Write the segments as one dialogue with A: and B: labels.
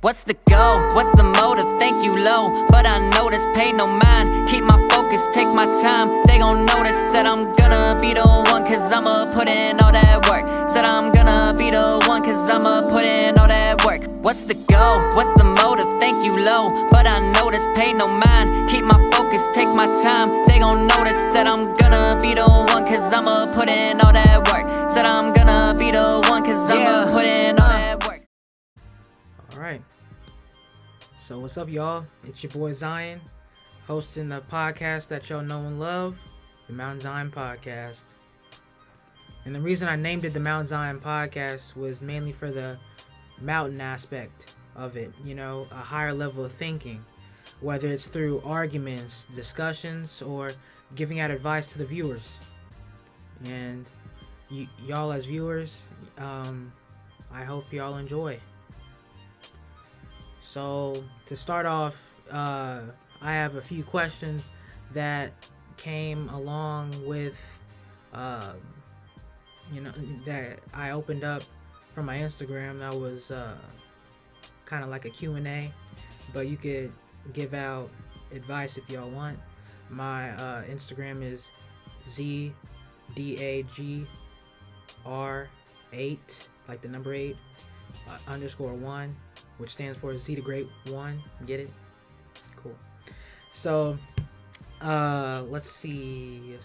A: What's the goal? What's the motive? Thank you low, but I know this pay no mind. Keep my focus, take my time. They gon' notice. Said I'm gonna be the one, cause I'ma put in all that work. Said I'm gonna be the one, cause I'ma put in all that work. What's the goal? What's the motive? Thank you low, but I know this pay no mind. Keep my focus, take my time. They gon' notice. Said I'm gonna be the one, cause I'ma put in all that work. Said I'm gonna be the one, cause I'ma put in all that work.
B: Alright, so what's up, y'all? It's your boy Zion, hosting the podcast that y'all know and love, the Mount Zion Podcast. And the reason I named it the Mount Zion Podcast was mainly for the mountain aspect of it, you know, a higher level of thinking, whether it's through arguments, discussions, or giving out advice to the viewers. And y'all as viewers, I hope y'all enjoy. So to start off, I have a few questions that came along with, that I opened up from my Instagram. That was kind of like a Q&A, but you could give out advice if y'all want. My Instagram is ZDAGR8, like the number 8, _1. Which stands for Z the Great One. Get it? Cool. So, let's see.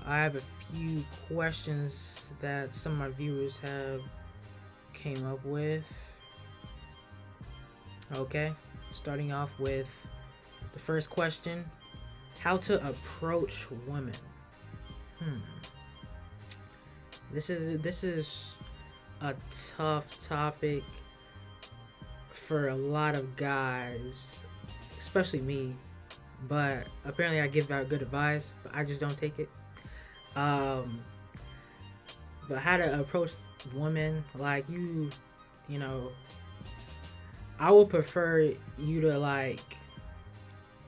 B: I have a few questions that some of my viewers have came up with. Okay, starting off with the first question: how to approach women? This is a tough topic for a lot of guys, especially me, but apparently I give out good advice, but I just don't take it. But how to approach women, like you know, I would prefer you to like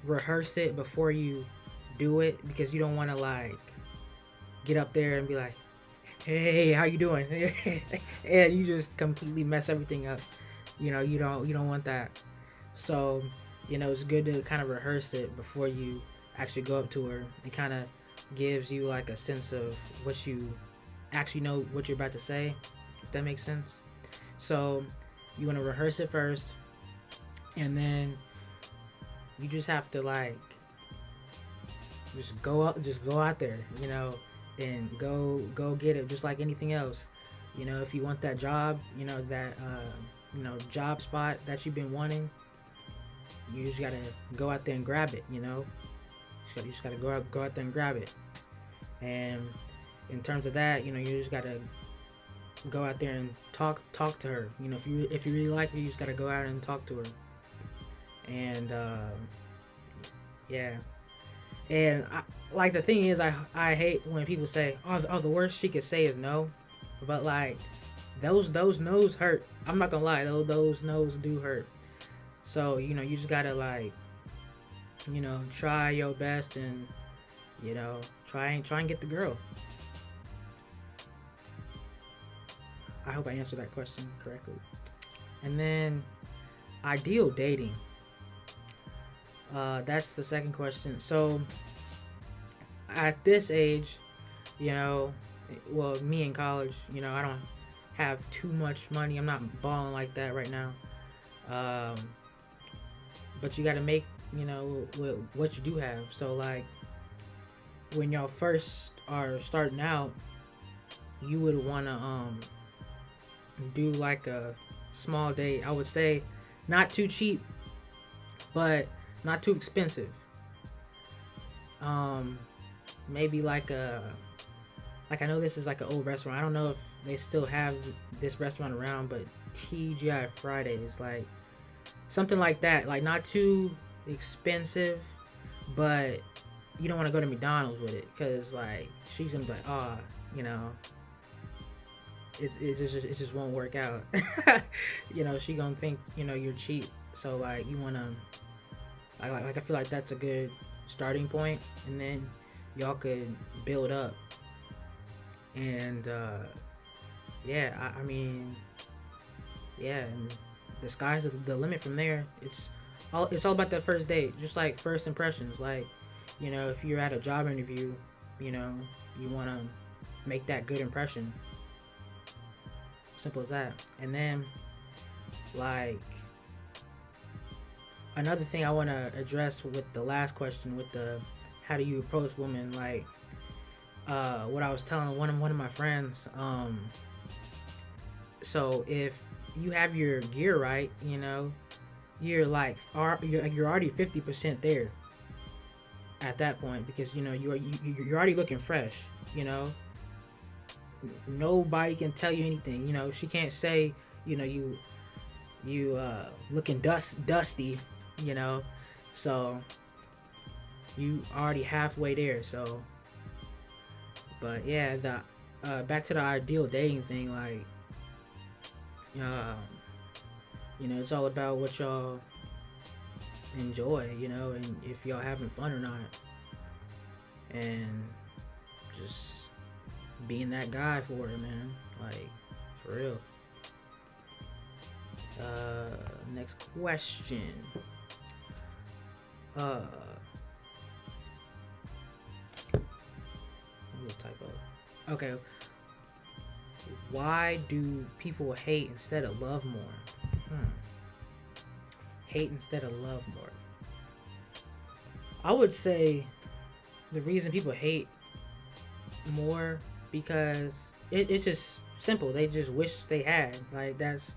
B: rehearse it before you do it, because you don't want to like get up there and be like, hey, how you doing? And you just completely mess everything up. You know, you don't want that. So, you know, it's good to kind of rehearse it before you actually go up to her. It kind of gives you like a sense of what you actually know, what you're about to say, if that makes sense. So you want to rehearse it first, and then you just have to like just go out there, you know, and go get it, just like anything else. You know, if you want that job, you know, that job spot that you've been wanting, you just gotta go out there and grab it. You know, you just gotta go out there and grab it. And in terms of that, you know, you just gotta go out there and talk to her. You know, if you really like her, you just gotta go out and talk to her. And yeah. And the thing is, I hate when people say, oh, the worst she could say is no. But like, those no's hurt. I'm not gonna lie, those no's do hurt. So, you know, you just gotta like, you know, try your best and, you know, try and get the girl. I hope I answered that question correctly. And then, ideal dating. That's the second question. So at this age, you know, well, me in college, you know, I don't have too much money. I'm not balling like that right now. But you got to make, you know, with what you do have. So like, when y'all first are starting out, you would want to do like a small date. I would say not too cheap, but not too expensive. Maybe like I know this is like an old restaurant. I don't know if they still have this restaurant around, but TGI Fridays, like something like that. Like not too expensive, but you don't want to go to McDonald's with it, because like she's gonna be like, oh, you know, it just won't work out. You know, she gonna think, you know, you're cheap. So like, you wanna I feel like that's a good starting point, and then y'all could build up. And yeah, I mean, yeah, and the sky's the limit from there. It's all about that first date, just like first impressions. Like, if you're at a job interview, you know, you want to make that good impression. Simple as that. And then, like, another thing I want to address with the last question, with the how do you approach women, like, what I was telling one of my friends. So if you have your gear right, you're like you're already 50% there at that point, because you're already looking fresh. Nobody can tell you anything. She can't say you looking dusty. So you already halfway there. So, but yeah, the back to the ideal dating thing, like, it's all about what y'all enjoy, and if y'all having fun or not, and just being that guy for it, man. Like, for real. Next question. Little typo. Okay. Why do people hate instead of love more? Hate instead of love more. I would say the reason people hate more, because it's just simple. They just wish they had. Like, that's,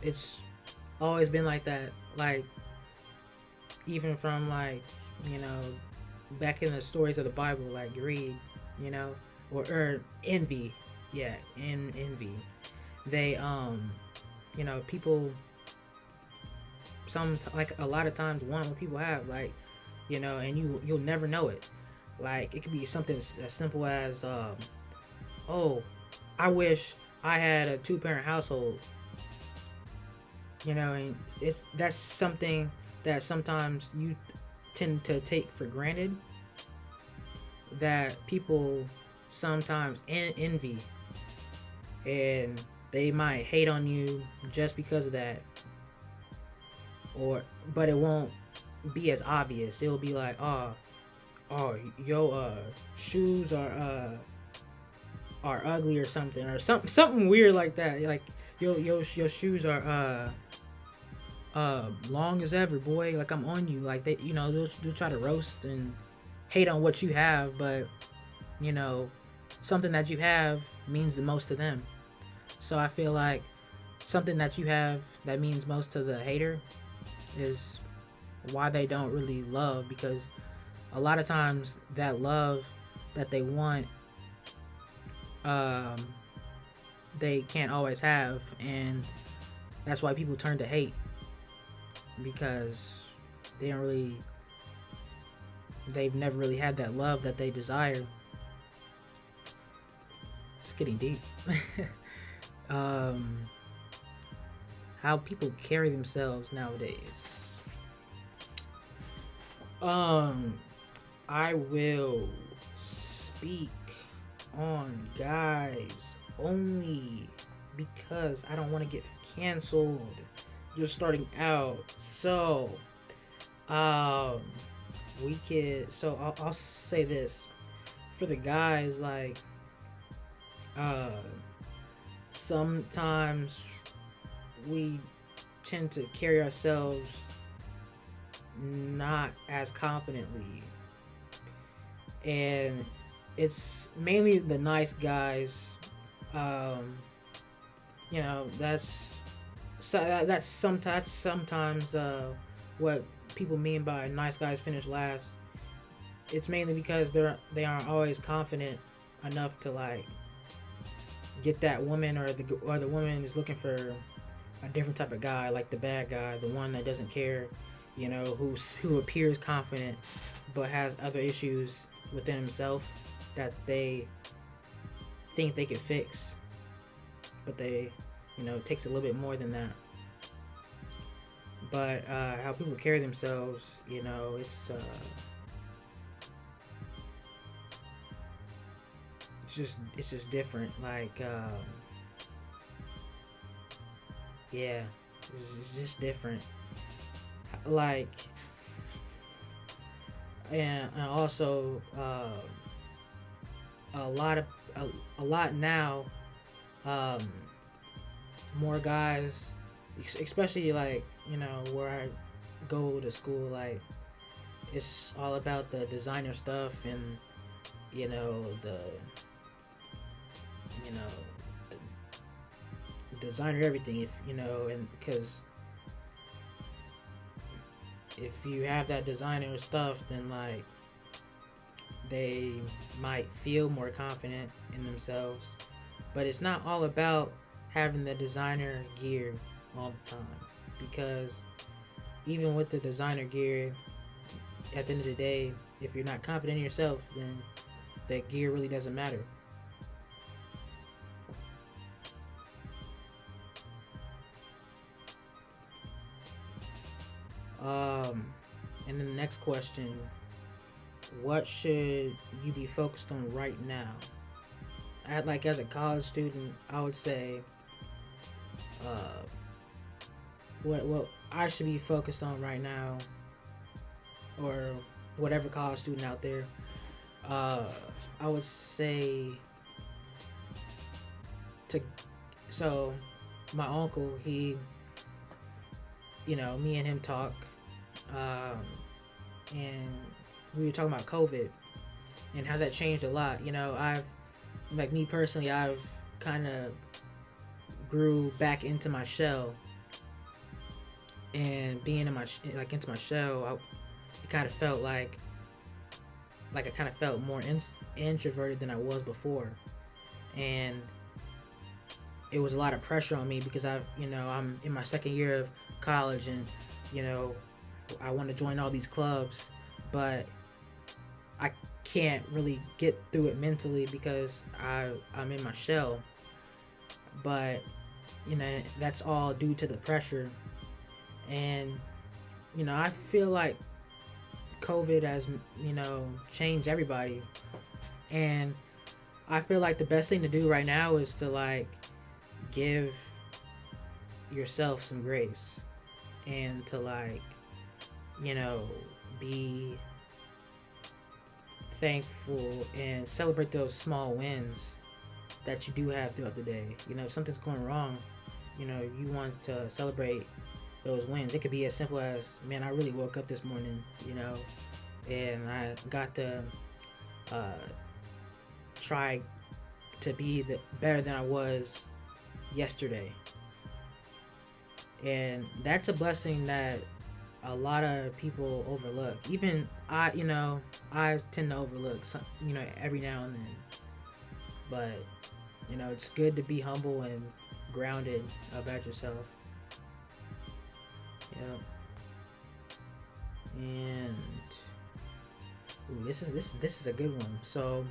B: it's always been like that. Like, even from, like, back in the stories of the Bible, like greed, or envy. Yeah, envy. They, people, like, a lot of times want what people have, like, and you'll never know it. Like, it could be something as simple as, oh, I wish I had a 2-parent household. And that's something that sometimes you tend to take for granted, that people sometimes envy, and they might hate on you just because of that. But it won't be as obvious. It'll be like, oh, your shoes are ugly or something, or something weird like that. Like, your shoes are long as ever, boy. Like, I'm on you. Like, they'll try to roast and hate on what you have, but something that you have means the most to them. So I feel like something that you have that means most to the hater is why they don't really love, because a lot of times that love that they want, they can't always have, and that's why people turn to hate, because they've never really had that love that they desire. It's getting deep. How people carry themselves nowadays. I will speak on guys only because I don't want to get canceled just starting out. So I'll say this for the guys, like, sometimes we tend to carry ourselves not as confidently, and it's mainly the nice guys. That's sometimes what people mean by nice guys finish last. It's mainly because they aren't always confident enough to, like, get that woman, or the woman is looking for a different type of guy, like the bad guy, the one that doesn't care, who appears confident but has other issues within himself that they think they could fix, but they, it takes a little bit more than that. But how people carry themselves, it's just different. Like, yeah, it's just different. Like, and also a lot of a lot now. Um, More guys, especially like where I go to school, like it's all about the designer stuff and the you know designer everything if and because if you have that designer stuff, then like they might feel more confident in themselves. But it's not all about having the designer gear all the time, because even with the designer gear, at the end of the day, if you're not confident in yourself, then that gear really doesn't matter. And then the next question: what should you be focused on right now? As a college student, I would say, what I should be focused on right now, or whatever college student out there, I would say to. So, my uncle, me and him talk, and we were talking about COVID and how that changed a lot. Like me personally, I've kind of grew back into my shell, and being into my shell, it kind of felt like I kind of felt more introverted than I was before, and it was a lot of pressure on me because I'm in my second year of college, and I want to join all these clubs, but I can't really get through it mentally because I'm in my shell. But that's all due to the pressure. And I feel like COVID has changed everybody, and I feel like the best thing to do right now is to like give yourself some grace, and to like be thankful and celebrate those small wins that you do have throughout the day. If something's going wrong, you want to celebrate those wins. It could be as simple as, man, I really woke up this morning, and I got to try to be better than I was yesterday. And that's a blessing that a lot of people overlook. Even I tend to overlook some, every now and then. But it's good to be humble and grounded about yourself. Yep. And this is a good one. So,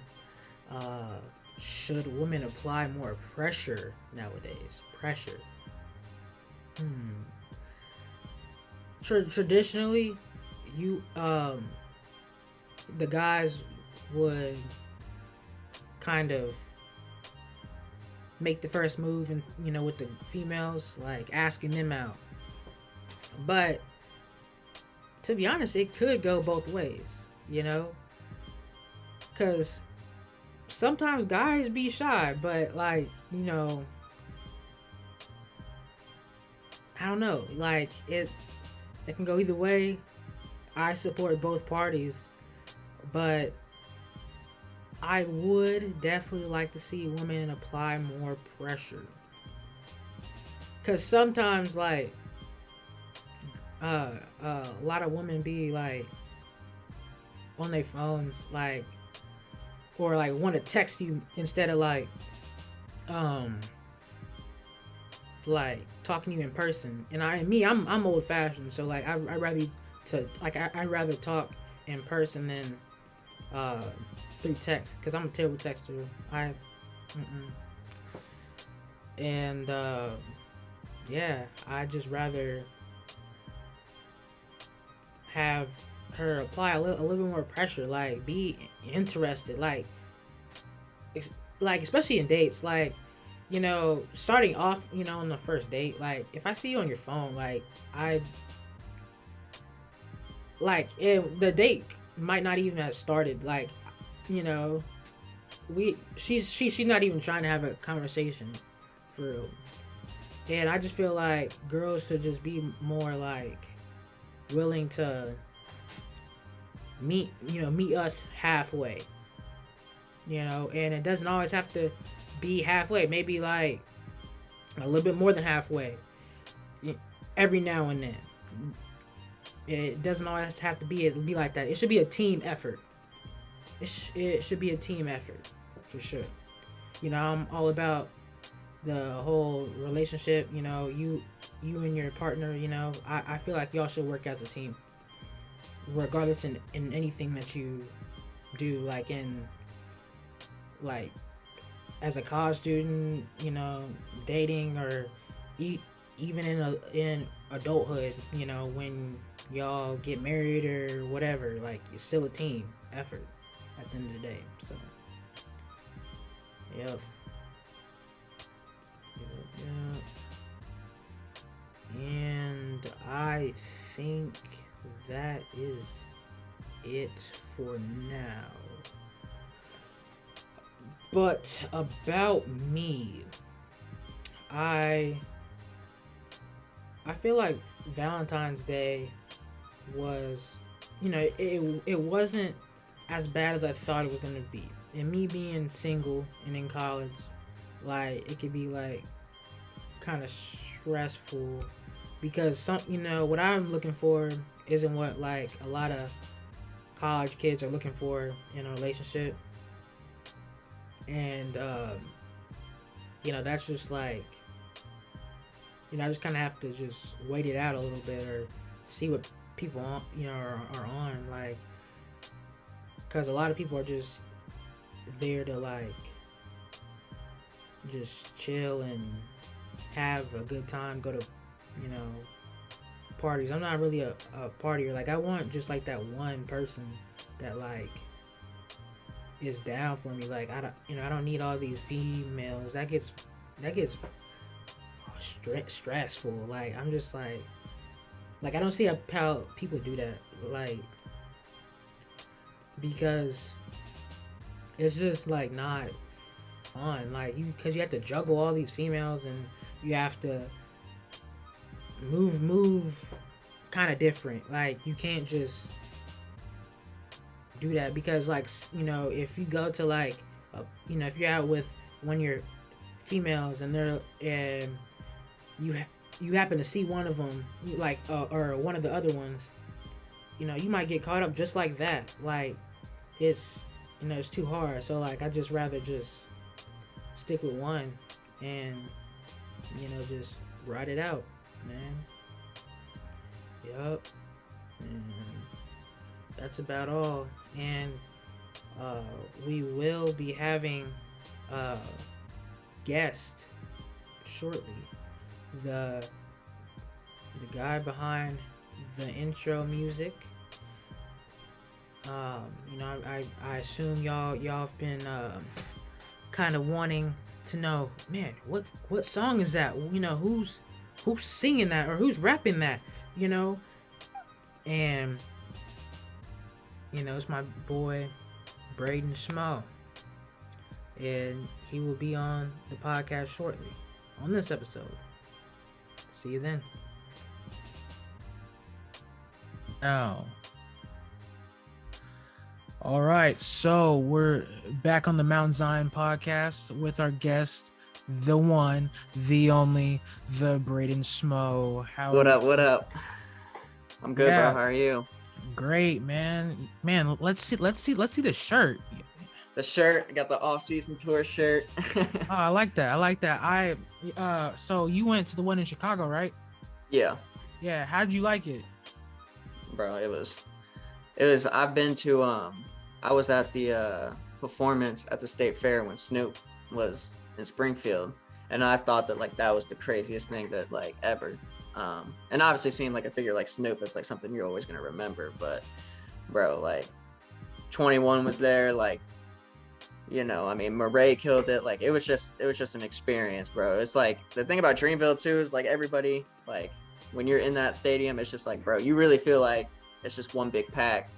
B: should women apply more pressure nowadays? Pressure. Traditionally, the guys would kind of make the first move, and with the females, like asking them out. But to be honest, it could go both ways, because sometimes guys be shy, but like I don't know, like it can go either way. I support both parties, but I would definitely like to see women apply more pressure, because sometimes like a lot of women be like on their phones, like, or like want to text you instead of like talking to you in person. And I'm old fashioned, so like I'd rather talk in person than through text, because I'm a terrible texter. And yeah, I just rather have her apply a little bit more pressure, like be interested, like especially in dates, like starting off, on the first date, like if I see you on your phone, like the date might not even have started. Like, you know, she's not even trying to have a conversation for real. And I just feel like girls should just be more like willing to meet us halfway. And it doesn't always have to be halfway. Maybe like a little bit more than halfway. Every now and then. It doesn't always have to be like that. It should be a team effort. It should be a team effort for sure. I'm all about the whole relationship. You and your partner. I feel like y'all should work as a team, regardless in anything that you do. Like as a college student, dating, or even in adulthood. When y'all get married or whatever, like it's still a team effort at the end of the day. So yep. And I think that is it for now. But about me, I feel like Valentine's Day was, it wasn't as bad as I thought it was gonna be. And me being single and in college, like it could be like kind of stressful because what I'm looking for isn't what like a lot of college kids are looking for in a relationship. And that's just like, I just kind of have to just wait it out a little bit or see what people are on, like, because a lot of people are just there to like just chill and have a good time, go to parties. I'm not really a partier. Like I want just like that one person that like is down for me. Like I don't need all these females. That gets stressful. Like I'm just like I don't see how people do that, like, because it's just like not fun, like because you have to juggle all these females and you have to move kind of different. Like you can't just do that because like if you go to like if you're out with one of your females and you happen to see one of them, like, or one of the other ones, you might get caught up just like that. Like, it's, it's too hard. So, like, I just rather just stick with one and, just ride it out, man. Yup. And that's about all. And, we will be having a guest shortly. The guy behind the intro music. I assume y'all have been kind of wanting to know, man, what song is that? Who's singing that or who's rapping that? And it's my boy Brayden Schmohe, and he will be on the podcast shortly on this episode. See you then.
C: Now. All right, so we're back on the Mount Zion podcast with our guest, the one, the only, the Brayden Schmohe.
D: What up? I'm good, bro. How are you?
C: Great, man. Man, let's see the shirt.
D: The shirt, I got the off-season tour shirt.
C: Oh, I like that. So you went to the one in Chicago, right?
D: Yeah.
C: Yeah. How'd you like it?
D: Bro, it was. I've been to. I was at the performance at the State Fair when Snoop was in Springfield, and I thought that like that was the craziest thing that like ever. And obviously seeing like a figure like Snoop, it's like something you're always gonna remember. But, bro, like 21 was there, like you know, I mean, Murray killed it. Like, it was just an experience, bro. It's like, the thing about Dreamville too is like, everybody, like, when you're in that stadium, it's just like, bro, you really feel like it's just one big pack.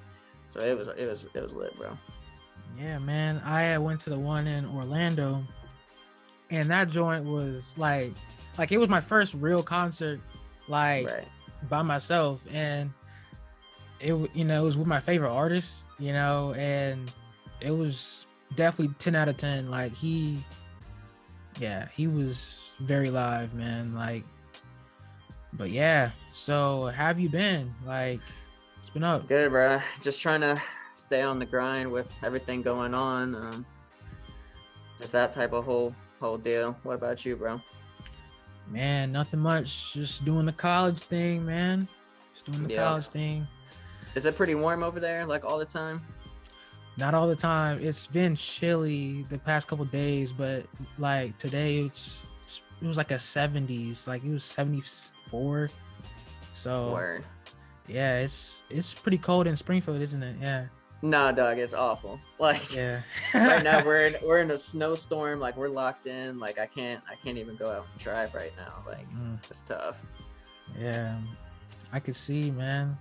D: So it was lit, bro.
C: Yeah, man. I went to the one in Orlando, and that joint was like it was my first real concert, like
D: Right.
C: by myself, and it it was with my favorite artist, and it was definitely 10 out of 10. Like he was very live, man. Like, but yeah. So how have you been? Like, it's been up.
D: Good, bro. Just trying to stay on the grind with everything going on. Just that type of whole deal. What about you, bro?
C: Man, nothing much. Just doing the college thing, man. Just doing the college thing.
D: Is it pretty warm over there, like all the time?
C: Not all the time. It's been chilly the past couple days, but like today it was like a 70s. Like it was 74. So
D: Word.
C: yeah, it's pretty cold in Springfield, isn't it? Yeah.
D: Nah, dog, it's awful. Like,
C: Yeah.
D: right now we're in a snowstorm. Like, we're locked in. Like, I can't even go out and drive right now. Like, it's tough.
C: Yeah, I could see, man.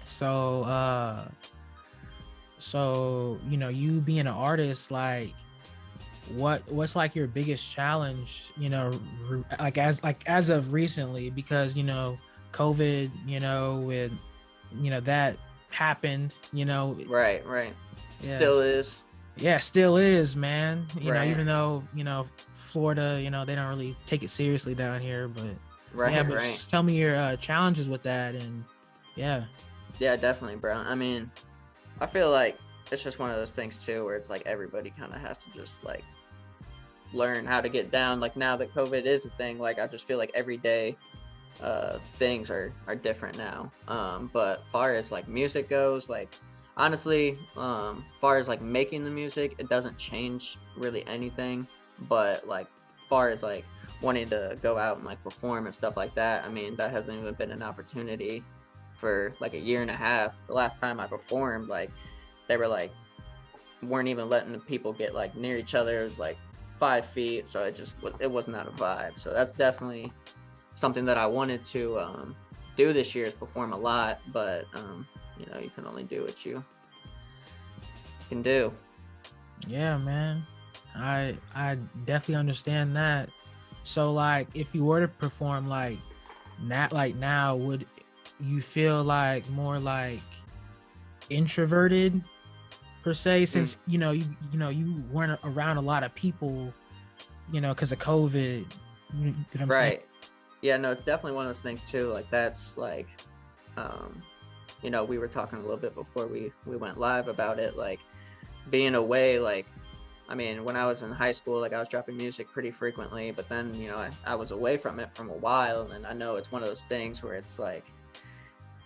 C: So you being an artist, like what's like your biggest challenge, like as of recently, because COVID, with that happened,
D: Right.
C: Yeah,
D: Still is.
C: yeah, still is, man.
D: Right.
C: Even though Florida, they don't really take it seriously down here, but
D: Right,
C: yeah, but
D: right.
C: just tell me your challenges with that. And yeah.
D: Yeah, definitely, bro. I mean, I feel like it's just one of those things too, where it's like everybody kind of has to just like learn how to get down. Like, now that COVID is a thing, like I just feel like every day things are different now. But far as like music goes, like honestly, far as like making the music, it doesn't change really anything. But like far as like wanting to go out and like perform and stuff like that, I mean, that hasn't even been an opportunity for like a year and a half. The last time I performed, like they were like weren't even letting the people get like near each other. It was like 5 feet, so it was not a vibe. So that's definitely something that I wanted to do this year, is perform a lot, but you can only do what you can do.
C: Yeah, man. I definitely understand that. So like if you were to perform like now, would you feel like more like introverted per se, since you weren't around a lot of people, because of COVID? You know what I'm
D: Right.
C: saying?
D: Yeah, no, it's definitely one of those things too. Like that's like we were talking a little bit before we went live about it, like being away. Like, I mean, when I was in high school, like I was dropping music pretty frequently, but then I was away from it from a while, and I know it's one of those things where it's like,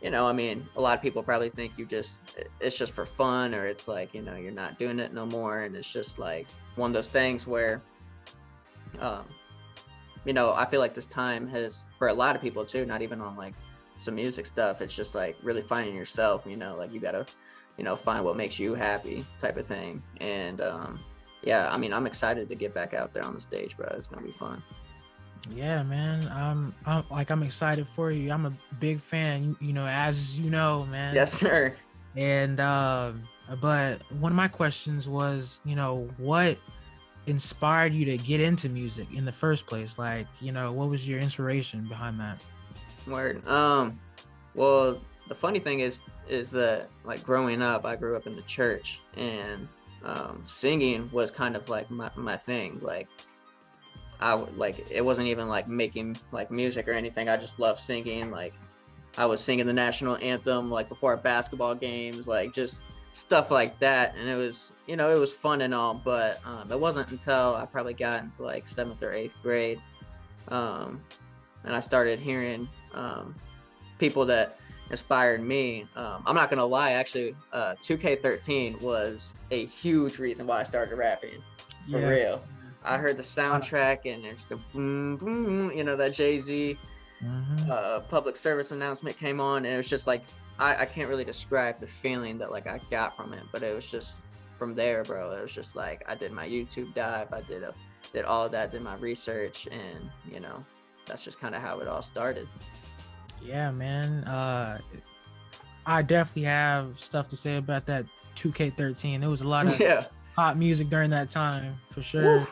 D: I mean, a lot of people probably think it's just for fun, or it's like, you're not doing it no more, and it's just like one of those things where I feel like this time has, for a lot of people too, not even on like some music stuff, it's just like really finding yourself, like you gotta find what makes you happy type of thing. And yeah, I mean, I'm excited to get back out there on the stage, bro. It's gonna be fun.
C: Yeah, man. I'm excited for you. I'm a big fan, as you know, man.
D: Yes, sir.
C: And but one of my questions was, what inspired you to get into music in the first place? Like, what was your inspiration behind that?
D: Word. Well, the funny thing is that like growing up, I grew up in the church, and singing was kind of like my thing. Like it wasn't even like making like music or anything. I just loved singing. Like I was singing the national anthem like before our basketball games, like just stuff like that. And it was, it was fun and all, but it wasn't until I probably got into like 7th or 8th grade, and I started hearing people that inspired me. I'm not gonna lie, actually, 2K13 was a huge reason why I started rapping, for real. I heard the soundtrack, and there's the boom boom, that Jay-Z public service announcement came on, and it was just like, I can't really describe the feeling that like I got from it, but it was just from there, bro, it was just like I did my YouTube dive, I did all that, did my research, and you know, that's just kind of how it all started.
C: Yeah, man. I definitely have stuff to say about that 2K13. There was a lot of
D: Yeah.
C: hot music during that time for sure.
D: Woo.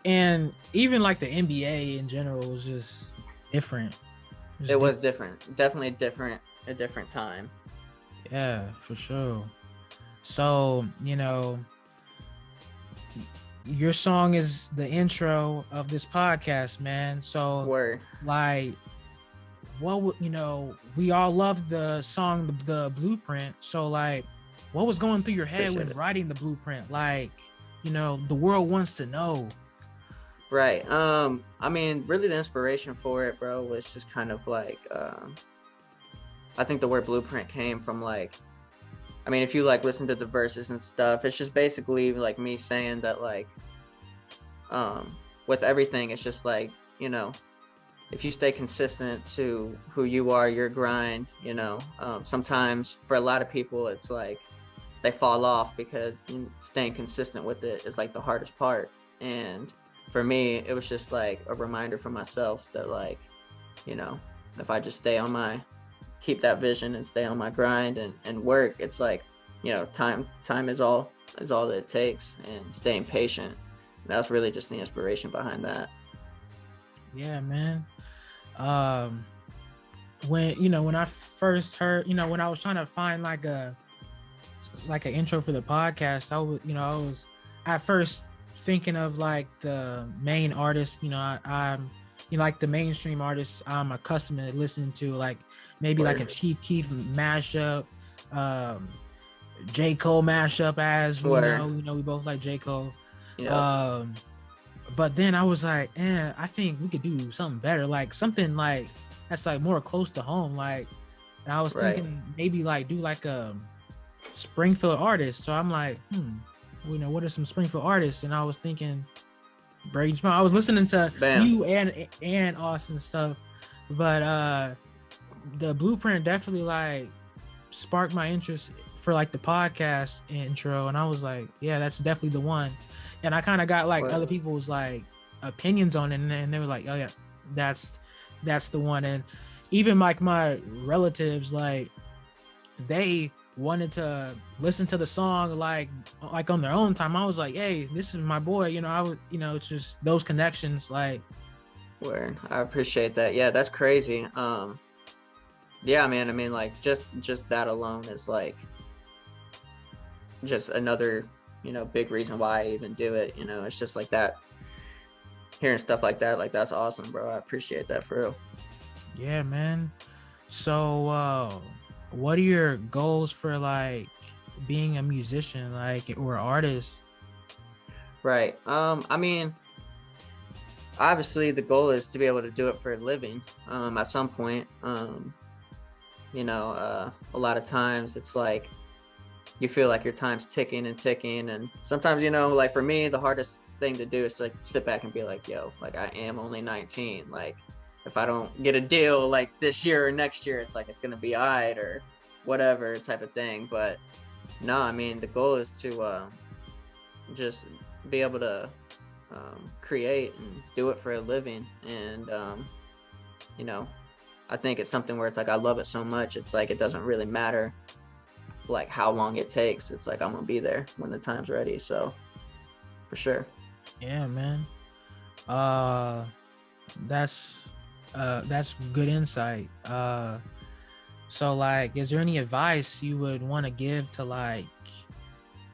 C: And even like the NBA in general was just different.
D: It was different, definitely different, a different time.
C: Yeah, for sure. So, you know, your song is the intro of this podcast, man. So,
D: Word.
C: like, what would, you know, we all loved the song, the Blueprint. So, like, what was going through your head
D: Appreciate
C: when
D: it.
C: writing the Blueprint? Like, you know, the world wants to know.
D: Right. I mean, really the inspiration for it, bro, was just kind of like, I think the word blueprint came from like, I mean, if you like listen to the verses and stuff, it's just basically like me saying that like, with everything, it's just like, you know, if you stay consistent to who you are, your grind, you know, sometimes for a lot of people, it's like they fall off because staying consistent with it is like the hardest part. And for me, it was just like a reminder for myself that like, you know, if I just stay on keep that vision and stay on my grind and work, it's like, you know, time is all that it takes, and staying patient. And that's really just the inspiration behind that.
C: Yeah, man. When I first heard, you know, when I was trying to find like an intro for the podcast, I was at first thinking of like the main artist, you know, I'm like the mainstream artists I'm accustomed to listening to, like maybe like a Chief Keef mashup, J. Cole mashup, as we know, we both like J. Cole.
D: Yep.
C: But then I was like, I think we could do something better, like something like that's like more close to home, like. And I was thinking maybe like do like a Springfield artist. So I'm like, you know, what are some Springfield artists? And I was thinking Brayden. I was listening to you and Austin stuff, but the Blueprint definitely like sparked my interest for like the podcast intro, and I was like, yeah, that's definitely the one. And I kind of got like other people's like opinions on it, and they were like, oh yeah, that's the one. And even like my relatives, like they wanted to listen to the song like on their own time. I was like, hey, this is my boy, you know. I would, you know, it's just those connections, like.
D: Word. I appreciate that. Yeah, that's crazy. Yeah, man, I mean, like just that alone is like just another, you know, big reason why I even do it. You know, it's just like that, hearing stuff like that, like that's awesome, bro. I appreciate that for real.
C: Yeah, man. So what are your goals for like being a musician, like, or artist?
D: Right. I mean, obviously the goal is to be able to do it for a living at some point. You know, a lot of times it's like you feel like your time's ticking and ticking, and sometimes, you know, like for me, the hardest thing to do is to like sit back and be like, yo, like I am only 19. Like if I don't get a deal like this year or next year, it's like it's gonna be alright or whatever type of thing. But no, I mean, the goal is to just be able to create and do it for a living. And you know, I think it's something where it's like I love it so much, it's like it doesn't really matter like how long it takes. It's like I'm gonna be there when the time's ready. So for sure.
C: Yeah, man. That's good insight. So like, is there any advice you would want to give to like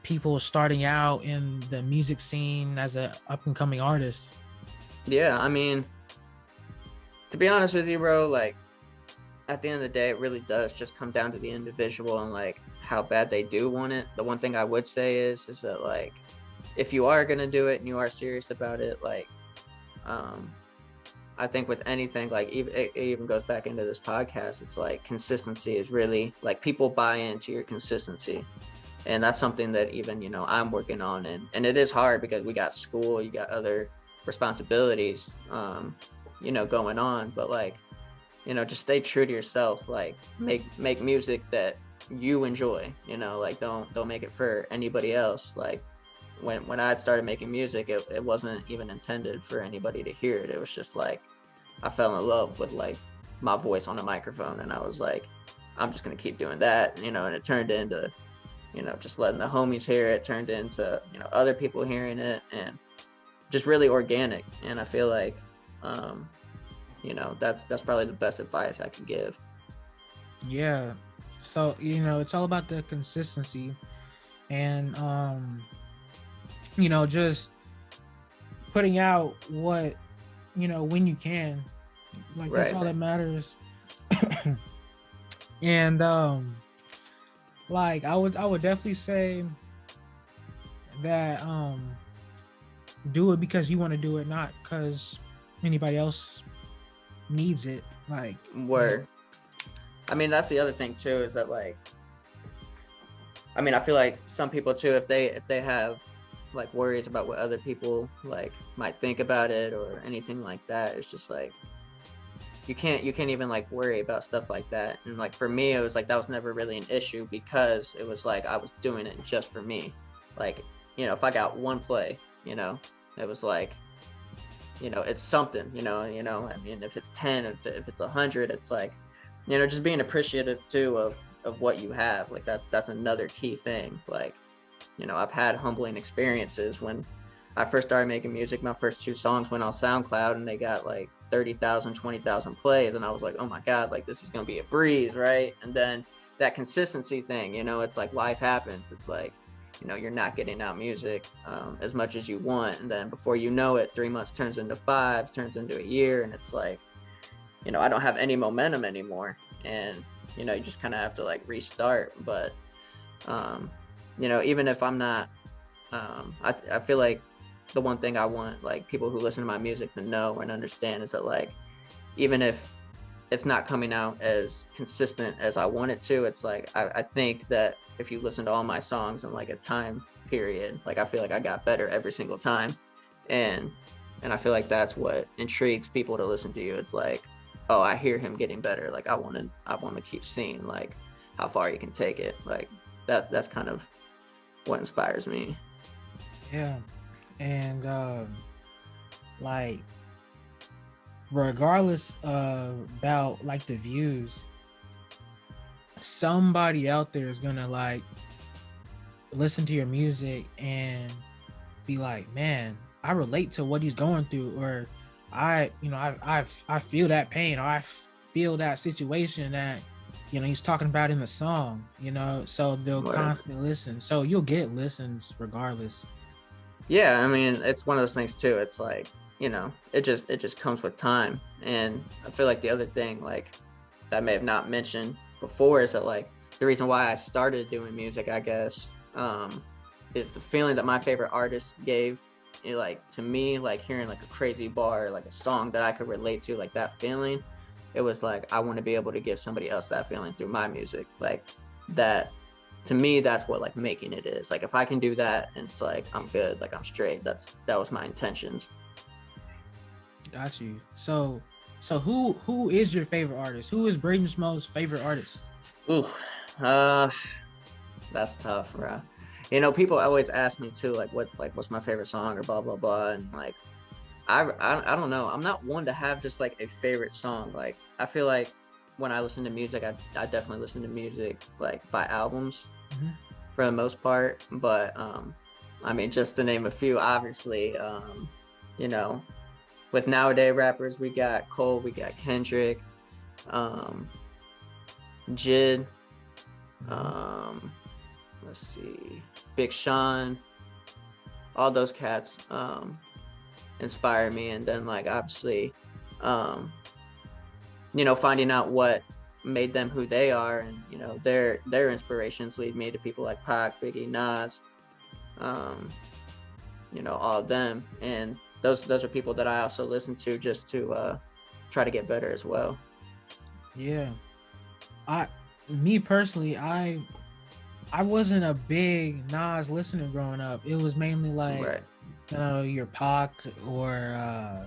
C: people starting out in the music scene as a up and coming artist?
D: Yeah, I mean, to be honest with you, bro, like at the end of the day, it really does just come down to the individual and like how bad they do want it. The one thing I would say is that like if you are gonna do it and you are serious about it, like I think with anything, like it even goes back into this podcast, it's like consistency is really like people buy into your consistency. And that's something that even, you know, I'm working on, and it is hard because we got school, you got other responsibilities, you know, going on, but like, you know, just stay true to yourself, like make music that you enjoy, you know, like don't make it for anybody else. Like when I started making music, it wasn't even intended for anybody to hear it. It was just like I fell in love with like my voice on a microphone, and I was like, I'm just gonna keep doing that, you know. And it turned into, you know, just letting the homies hear it, turned into, you know, other people hearing it, and just really organic. And I feel like, you know, that's probably the best advice I can give.
C: Yeah. So, you know, it's all about the consistency and you know, just putting out what, you know, when you can. Like that's
D: Right.
C: all that matters. And like I would definitely say that do it because you want to do it, not because anybody else needs it. Like
D: Word. I mean, that's the other thing too, is that like, I mean, I feel like some people too, if they have like worries about what other people like might think about it or anything like that, it's just like you can't even like worry about stuff like that. And like for me, it was like that was never really an issue, because it was like I was doing it just for me. Like, you know, if I got one play, you know, it was like, you know, it's something, you know. I mean, if it's 10, if it's 100, it's like, you know, just being appreciative too of what you have. Like that's another key thing. Like, you know, I've had humbling experiences when I first started making music. My first 2 songs went on SoundCloud and they got like 30,000, 20,000 plays, and I was like, oh my god, like this is gonna be a breeze, right? And then that consistency thing, you know, it's like life happens. It's like, you know, you're not getting out music as much as you want, and then before you know it, 3 months turns into 5, turns into a year, and it's like, you know, I don't have any momentum anymore, and you know, you just kind of have to like restart. But you know, even if I'm not, I feel like the one thing I want like people who listen to my music to know and understand is that like, even if it's not coming out as consistent as I want it to, it's like I think that if you listen to all my songs in like a time period, like I feel like I got better every single time, and I feel like that's what intrigues people to listen to you. It's like, oh, I hear him getting better. Like I want to keep seeing like how far you can take it. Like that's kind of what inspires me.
C: yeah. And like regardless about like the views, somebody out there is gonna like listen to your music and be like, man, I relate to what he's going through, or I feel that pain, or I feel that situation that, you know, he's talking about in the song, you know. So they'll
D: Word.
C: constantly listen, so you'll get listens regardless.
D: Yeah, I mean, it's one of those things too. It's like, you know, it just comes with time. And I feel like the other thing, like, that I may have not mentioned before, is that like the reason why I started doing music, I guess, is the feeling that my favorite artist gave, like to me, like hearing like a crazy bar, like a song that I could relate to, like that feeling. It was like I want to be able to give somebody else that feeling through my music, like that. To me, that's what like making it is. Like if I can do that, it's like I'm good, like I'm straight. That was my intentions.
C: Got you. So who is your favorite artist? Who is Brayden Schmohe's favorite artist?
D: Ooh, that's tough, bro. You know, people always ask me too, like what's my favorite song or blah blah blah, and like I don't know. I'm not one to have just like a favorite song. Like I feel like when I listen to music, I definitely listen to music like by albums for the most part. But I mean, just to name a few, obviously, you know, with nowadays rappers, we got Cole, we got Kendrick, Jid, let's see, Big Sean, all those cats inspire me. And then like obviously, you know, finding out what made them who they are, and you know, their inspirations lead me to people like Pac, Biggie, Nas, you know, all of them. And those are people that I also listen to just to try to get better as well.
C: Yeah. Me personally, I wasn't a big Nas listener growing up. It was mainly like,
D: Right.
C: you know, your Pac or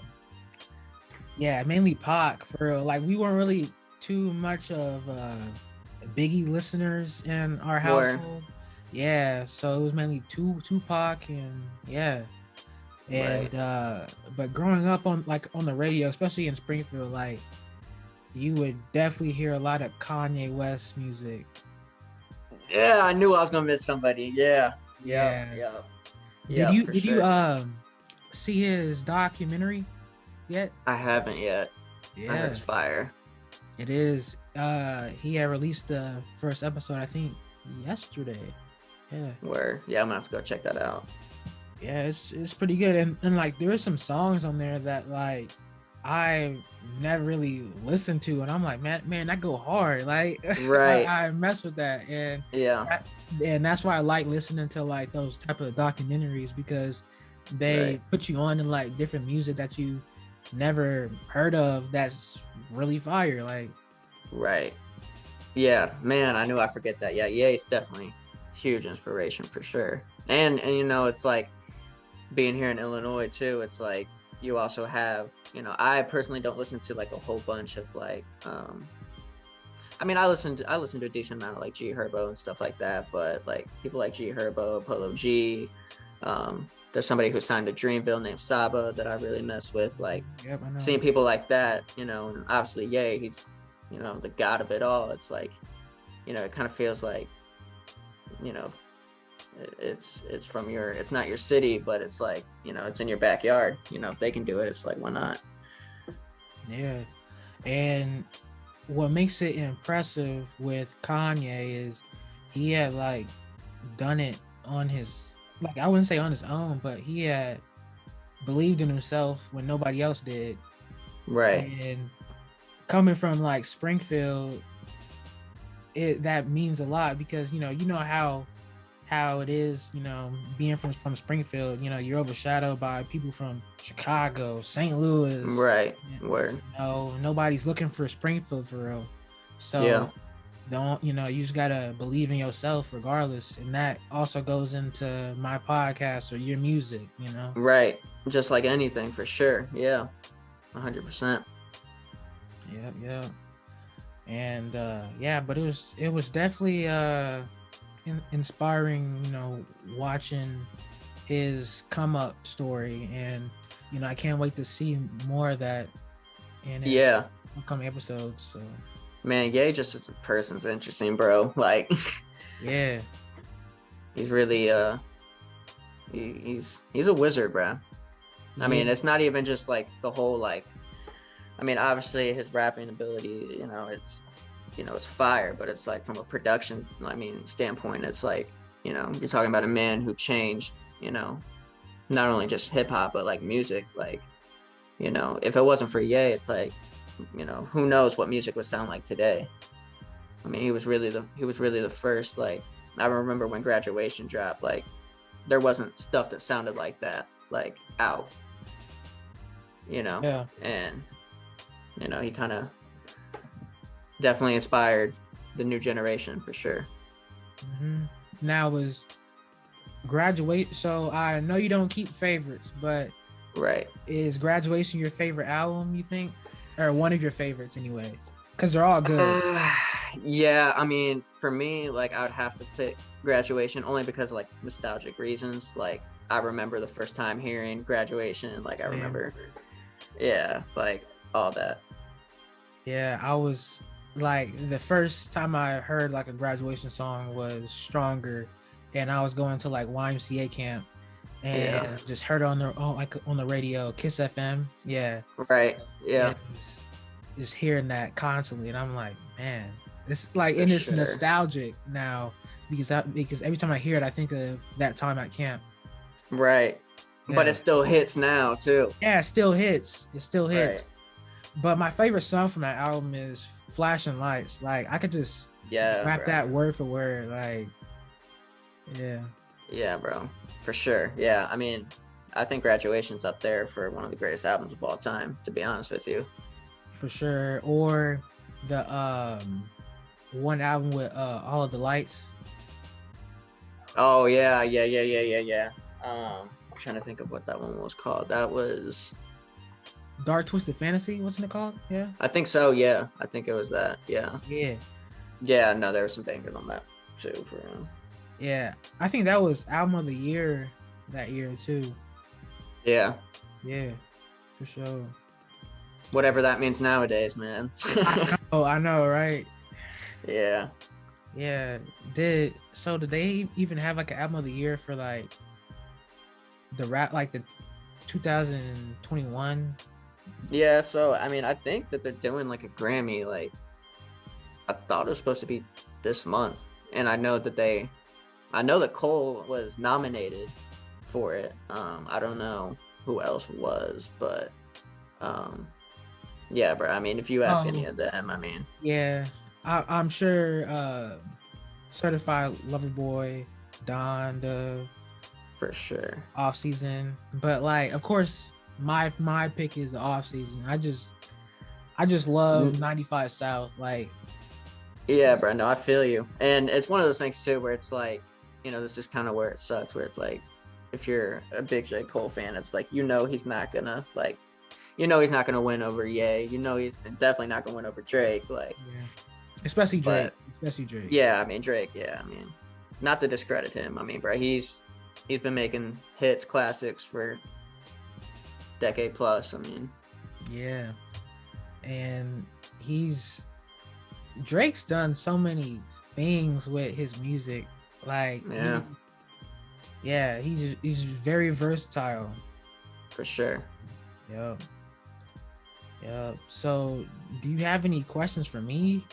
C: yeah, mainly Pac for real. Like we weren't really too much of Biggie listeners in our
D: Word.
C: household. Yeah, so it was mainly Tupac and yeah. And
D: Right.
C: but growing up on the radio, especially in Springfield, like you would definitely hear a lot of Kanye West music.
D: Yeah, I knew I was gonna miss somebody. Yeah. Yep.
C: Yeah.
D: Yep.
C: Did
D: Yep,
C: you
D: for
C: did you
D: sure.
C: see his documentary yet?
D: I haven't yet. I heard
C: Yeah,
D: it's fire.
C: it is. He had released the first episode, I think, yesterday. Yeah.
D: Where yeah, I'm gonna have to go check that out.
C: Yeah, it's pretty good, and like there are some songs on there that like I never really listened to, and I'm like, man, that go hard. Like
D: Right.
C: I mess with that, and
D: Yeah.
C: that, and that's why I like listening to like those type of documentaries because they
D: Right.
C: put you on to like different music that you never heard of. That's really fire. Like
D: Right. Yeah, man, I knew I forget that. Yeah, Ye's definitely huge inspiration for sure. And you know, it's like being here in Illinois too, it's like you also have, you know, I personally don't listen to like a whole bunch of like I mean, I listen to a decent amount of like G Herbo and stuff like that, but like people like G Herbo, Polo G, there's somebody who signed to Dreamville named Saba that I really mess with. Like
C: yep, I know.
D: seeing people like that, you know, and obviously Ye, he's, you know, the god of it all. It's like, you know, it kind of feels like, you know, it's from your, it's not your city, but it's like, you know, it's in your backyard. You know, if they can do it, it's like, why not?
C: Yeah. And what makes it impressive with Kanye is he had like done it on his, like I wouldn't say on his own, but he had believed in himself when nobody else did.
D: Right.
C: And coming from like Springfield, that means a lot because you know how it is, you know, being from Springfield, you know, you're overshadowed by people from Chicago, St. Louis.
D: Right.
C: You
D: Word.
C: know, nobody's looking for Springfield for real. So
D: Yeah.
C: don't, you know, you just gotta believe in yourself regardless. And that also goes into my podcast or your music, you know.
D: Right. Just like anything for sure. Yeah. 100%.
C: Yeah. And yeah, but it was definitely inspiring, you know, watching his come up story, and you know, I can't wait to see more of that in his
D: Yeah.
C: upcoming episodes. So
D: Man, Ye just as a person's interesting, bro. Like
C: yeah,
D: he's really he's a wizard, bro. I mean, it's not even just like the whole like, I mean, obviously his rapping ability, you know, it's fire, but it's like from a production, I mean, standpoint, it's like, you know, you're talking about a man who changed, you know, not only just hip hop, but like music. Like, you know, if it wasn't for Ye, it's like, you know, who knows what music would sound like today. I mean, he was really the first, like, I remember when Graduation dropped, like, there wasn't stuff that sounded like that, like, out. You know?
C: Yeah.
D: And, you know, he kind of definitely inspired the new generation for sure.
C: Mm-hmm. Now was Graduate. So I know you don't keep favorites, but
D: Right.
C: is Graduation your favorite album, you think? Or one of your favorites anyway? Because they're all good.
D: Yeah, I mean, for me, like, I would have to pick Graduation only because, like, nostalgic reasons. Like, I remember the first time hearing Graduation. Like, I
C: Same.
D: remember, yeah, like, all that.
C: Yeah, I was like, the first time I heard like a Graduation song was Stronger, and I was going to like YMCA camp and
D: Yeah.
C: just heard it on the radio, Kiss FM. Yeah.
D: Right, yeah.
C: Just hearing that constantly, and I'm like, man, it's like,
D: For
C: and it's
D: sure.
C: nostalgic now because every time I hear it, I think of that time at camp.
D: Right. But
C: Yeah.
D: it still hits now, too.
C: Yeah, it still hits. It still hits.
D: Right.
C: But my favorite song from that album is Flashing Lights. Like, I could just
D: Yeah,
C: rap
D: bro.
C: that word for word. Like, yeah.
D: Yeah, bro. For sure. Yeah, I mean, I think Graduation's up there for one of the greatest albums of all time, to be honest with you.
C: For sure. Or the one album with All of the Lights.
D: Oh, yeah. I'm trying to think of what that one was called. That was,
C: Dark Twisted Fantasy, wasn't it called? Yeah.
D: I think so, yeah. I think it was that, yeah.
C: Yeah.
D: Yeah, no, there were some bangers on that too. For
C: Yeah, I think that was album of the year that year too.
D: yeah,
C: Yeah, for sure.
D: whatever that means nowadays, man.
C: I know, right?
D: Yeah.
C: Yeah. Did they even have like an album of the year for like the rap, like the 2021?
D: Yeah, so I mean, I think that they're doing like a Grammy. Like, I thought it was supposed to be this month, and I know that Cole was nominated for it. I don't know who else was, but yeah, bro. I mean, if you ask any of them, I mean,
C: Yeah, I'm sure. Certified Lover Boy, Don, the
D: for sure.
C: off season, but like, of course, my pick is the off season. I just love 95 South. Like,
D: Yeah, bro. No, I feel you, and it's one of those things too, where it's like, this is kind of where it sucks. Where it's like, if you're a big J. Cole fan, it's like he's not gonna he's not gonna win over Ye. He's definitely not gonna win over Drake. Like,
C: yeah. Especially Drake.
D: But, yeah, I mean Drake. Yeah, I mean, not to discredit him. I mean, bro, he's been making hits, classics for decade plus. I mean,
C: yeah, and Drake's done so many things with his music. Like, he's very versatile.
D: For sure.
C: Yep. So, do you have any questions for me?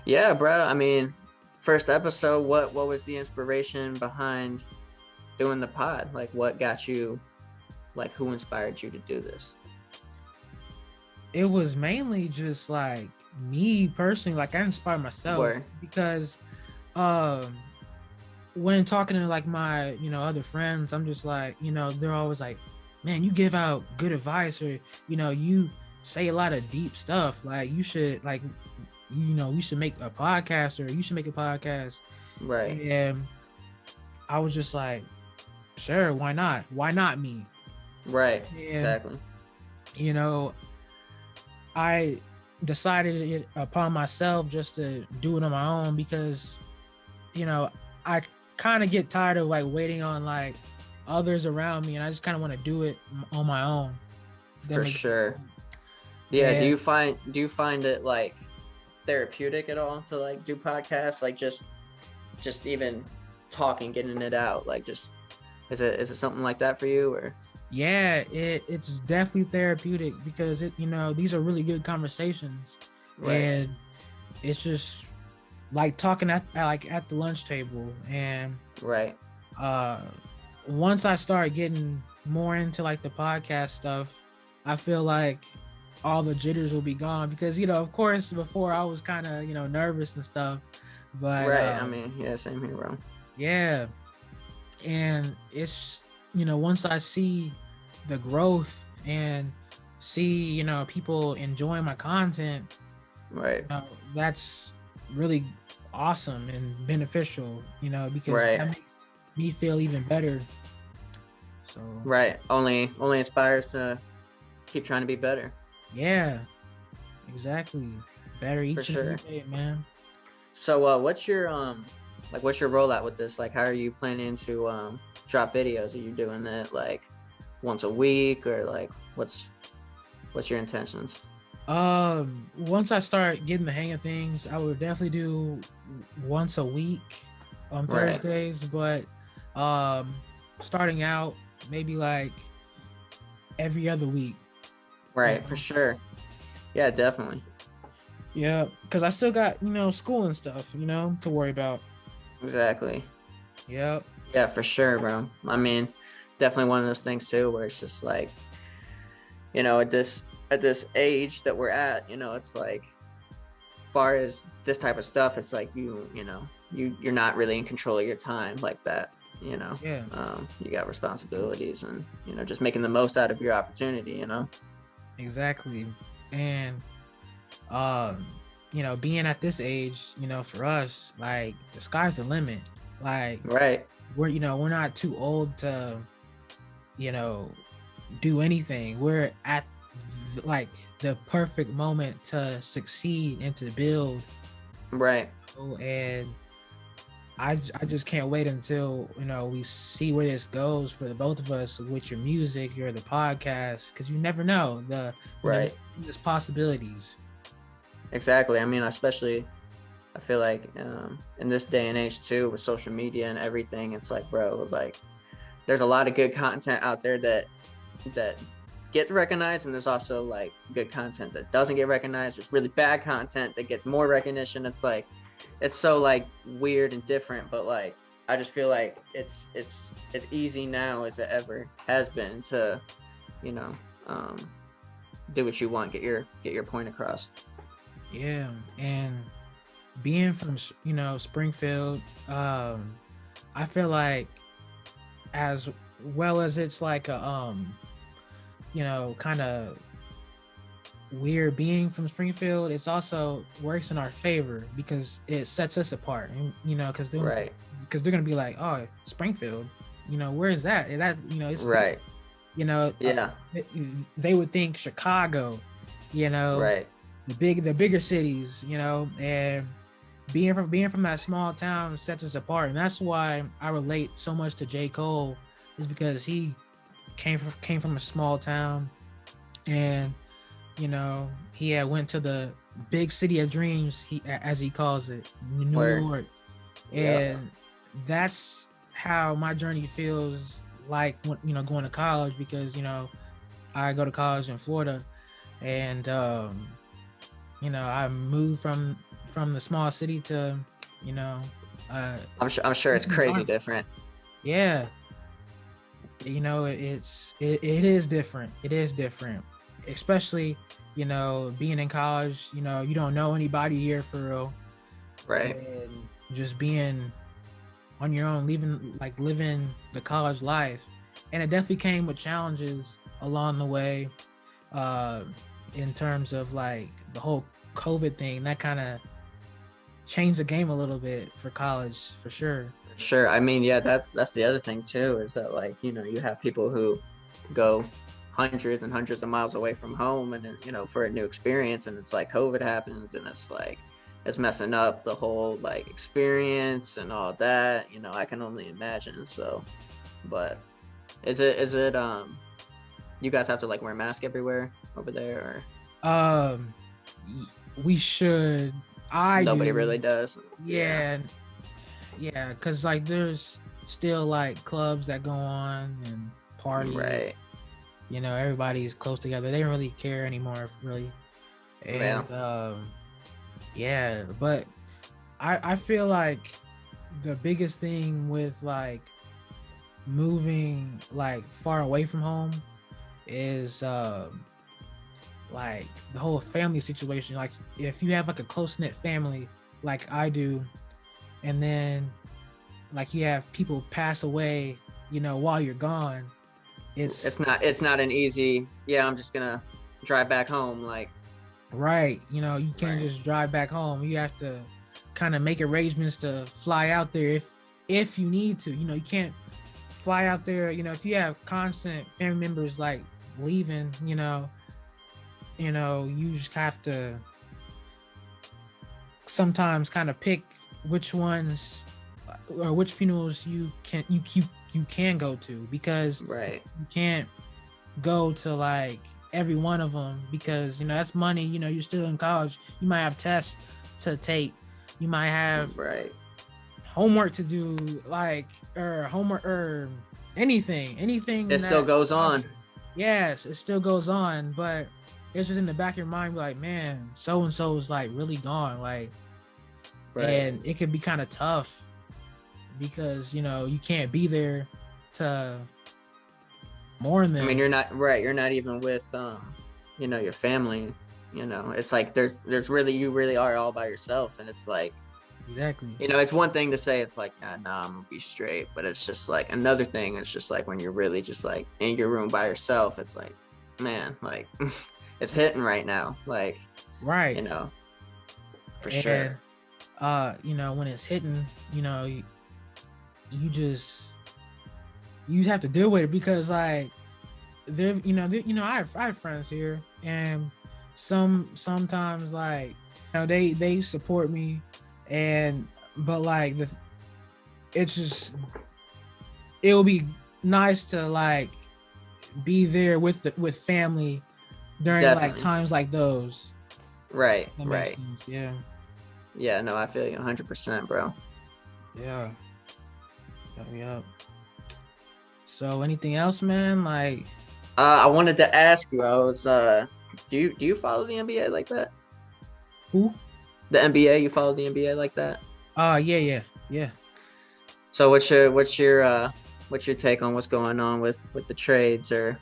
D: Yeah, bro. I mean, first episode, what was the inspiration behind doing the pod? Like, what got you, like, who inspired you to do this?
C: It was mainly just like me personally. Like, I inspired myself.
D: Word.
C: Because when talking to like my other friends, I'm just like, they're always like, man, you give out good advice, or you say a lot of deep stuff. Like, you should we should make a podcast, or you should make a podcast.
D: Right.
C: And I was just like, sure, why not? Why not me?
D: Right.
C: And,
D: exactly.
C: I decided it upon myself just to do it on my own, because I kind of get tired of like waiting on like others around me, and I just kind of want to do it on my own.
D: For sure. Yeah. Do you find it like therapeutic at all to like do podcasts, like just even talking, getting it out? Like, just is it something like that for you? Or
C: yeah, it's definitely therapeutic, because these are really good conversations.
D: Right.
C: And it's just like talking at the lunch table. And
D: right.
C: Once I start getting more into like the podcast stuff, I feel like all the jitters will be gone, because of course before I was kind of nervous and stuff, but
D: right. I mean, yeah, same here, bro.
C: Yeah, and it's once I see the growth and see people enjoying my content,
D: right,
C: that's really awesome and beneficial, because
D: right.
C: that makes me feel even better. So
D: right, only inspires to keep trying to be better.
C: Yeah, exactly. Better each
D: For sure.
C: and every day, man.
D: So what's your rollout with this? Like, how are you planning to drop videos? Are you doing it like once a week, or like what's your intentions?
C: Once I start getting the hang of things, I would definitely do once a week on Thursdays, but starting out maybe like every other week.
D: Right, for sure. Yeah, definitely.
C: Yeah, because I still got school and stuff to worry about.
D: Exactly.
C: Yep.
D: Yeah, for sure, bro. I mean, definitely one of those things too, where it's just like, at this age that we're at, it's like, as far as this type of stuff, it's like you're not really in control of your time like that.
C: Yeah.
D: You got responsibilities, and just making the most out of your opportunity.
C: Exactly. And being at this age, for us, like, the sky's the limit. Like,
D: right.
C: We're not too old to do anything. We're at like the perfect moment to succeed and to build.
D: Right.
C: And I just can't wait until we see where this goes for the both of us with your music or the podcast, because you never know
D: Right.
C: there's possibilities.
D: Exactly. I mean, especially I feel like in this day and age too, with social media and everything, it's like, bro, like there's a lot of good content out there that gets recognized, and there's also like good content that doesn't get recognized. There's really bad content that gets more recognition. It's like, it's so like weird and different, but like I just feel like it's as easy now as it ever has been to, you know, do what you want, get your point across.
C: Yeah, and being from Springfield, I feel like, as well as it's like a kind of weird being from Springfield, it's also works in our favor because it sets us apart, and because
D: Right.
C: they're gonna be like, oh, Springfield, where is that? And that it's
D: Right. Yeah.
C: they would think Chicago,
D: Right.
C: the bigger cities, and being from that small town sets us apart. And that's why I relate so much to J. Cole, is because he came from a small town, and he had went to the big city of dreams, as he calls it, New
D: Word.
C: York.
D: Yeah.
C: And that's how my journey feels like when going to college, because I go to college in Florida, and I moved from the small city to
D: I'm sure it's crazy different.
C: yeah, it is different. It is different, especially being in college. You don't know anybody here for real,
D: Right.
C: and just being on your own, living the college life. And it definitely came with challenges along the way, in terms of like the whole COVID thing. That kind of changed the game a little bit for college, for sure.
D: Sure. I mean, yeah, that's the other thing too, is that like, you have people who go hundreds and hundreds of miles away from home, and then, for a new experience, and it's like COVID happens, and it's like it's messing up the whole like experience and all that. I can only imagine. So, but is it you guys have to like wear a mask everywhere over there, or
C: We should.
D: nobody
C: do.
D: really does?
C: Yeah, because like there's still like clubs that go on and parties.
D: Right.
C: Everybody's close together. They don't really care anymore, really. And but I feel like the biggest thing with like moving like far away from home is like the whole family situation. Like if you have like a close-knit family like I do, and then like you have people pass away while you're gone, it's
D: not an easy, I'm just gonna drive back home, like.
C: Right, you can't
D: Right.
C: just drive back home. You have to kind of make arrangements to fly out there if you need to. You can't fly out there. If you have constant family members like leaving, you just have to sometimes kind of pick which ones or which funerals you can go to, because
D: Right.
C: you can't go to like every one of them, because that's money. You're still in college. You might have tests to take. You might have
D: Right.
C: homework to do, like, or homework or anything
D: It still goes on.
C: Yes, it still goes on, but it's just in the back of your mind, like, man, so and so is like really gone, like.
D: Right.
C: And it can be kind of tough because you can't be there to mourn them.
D: I mean, you're not even with your family. It's like there's really, you really are all by yourself, and it's like,
C: Exactly.
D: it's one thing to say it's like, nah, I'm gonna be straight, but it's just like another thing. It's just like when you're really just like in your room by yourself, it's like, man, like it's hitting right now, like,
C: Right.
D: for sure.
C: When it's hitting, you have to deal with it, because like I have friends here, and sometimes like they support me but like it's just it will be nice to like be there with family during like
D: Definitely.
C: times like those.
D: Right,
C: That makes
D: right.
C: sense. Yeah.
D: Yeah, no, I feel you 100%, bro.
C: Yeah. Yep. So anything else, man? Like
D: I wanted to ask you, I was do you follow the NBA like that?
C: who?
D: The NBA, you follow the NBA like that?
C: Yeah.
D: So what's your take on what's going on with the trades, or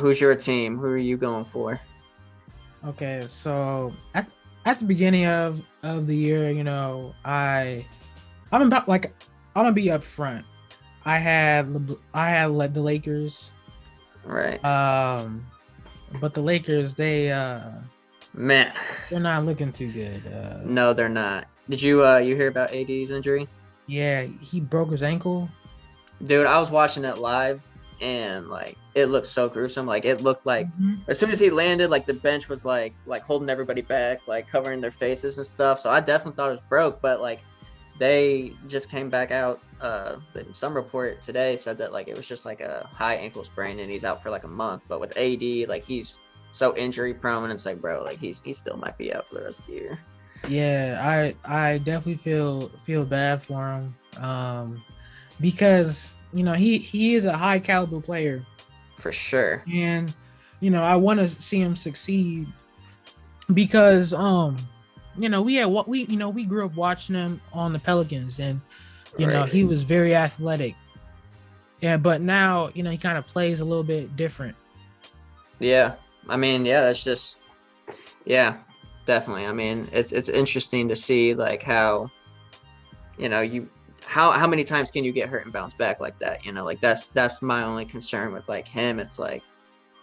D: who's your team? Who are you going for?
C: Okay, so at the beginning of the year, you know, I'm about like I'm gonna be up front. I had the Lakers,
D: Right.
C: but the Lakers
D: Man,
C: they're not looking too good.
D: no, they're not. Did you you hear about AD's injury?
C: Yeah, he broke his ankle.
D: Dude, I was watching it live, and like it looked so gruesome. Like it looked like as soon as he landed, like the bench was like holding everybody back, like covering their faces and stuff. So I definitely thought it was broke, but like they just came back out. Some report today said that like it was just like a high ankle sprain and he's out for like a month. But with AD, like he's so injury prone, and it's like, bro, like he still might be out for the rest of the year.
C: Yeah, I definitely feel bad for him, because you know he is a high caliber player,
D: For sure.
C: and you know I want to see him succeed because you know we grew up watching him on the Pelicans, and you know
D: Right.
C: he was very athletic. Yeah, but now you know he kind of plays a little bit different.
D: Yeah. I mean, yeah, that's just yeah, definitely. I mean, it's interesting to see like how you know you how many times can you get hurt and bounce back like that? You know, like that's my only concern with like him. It's like,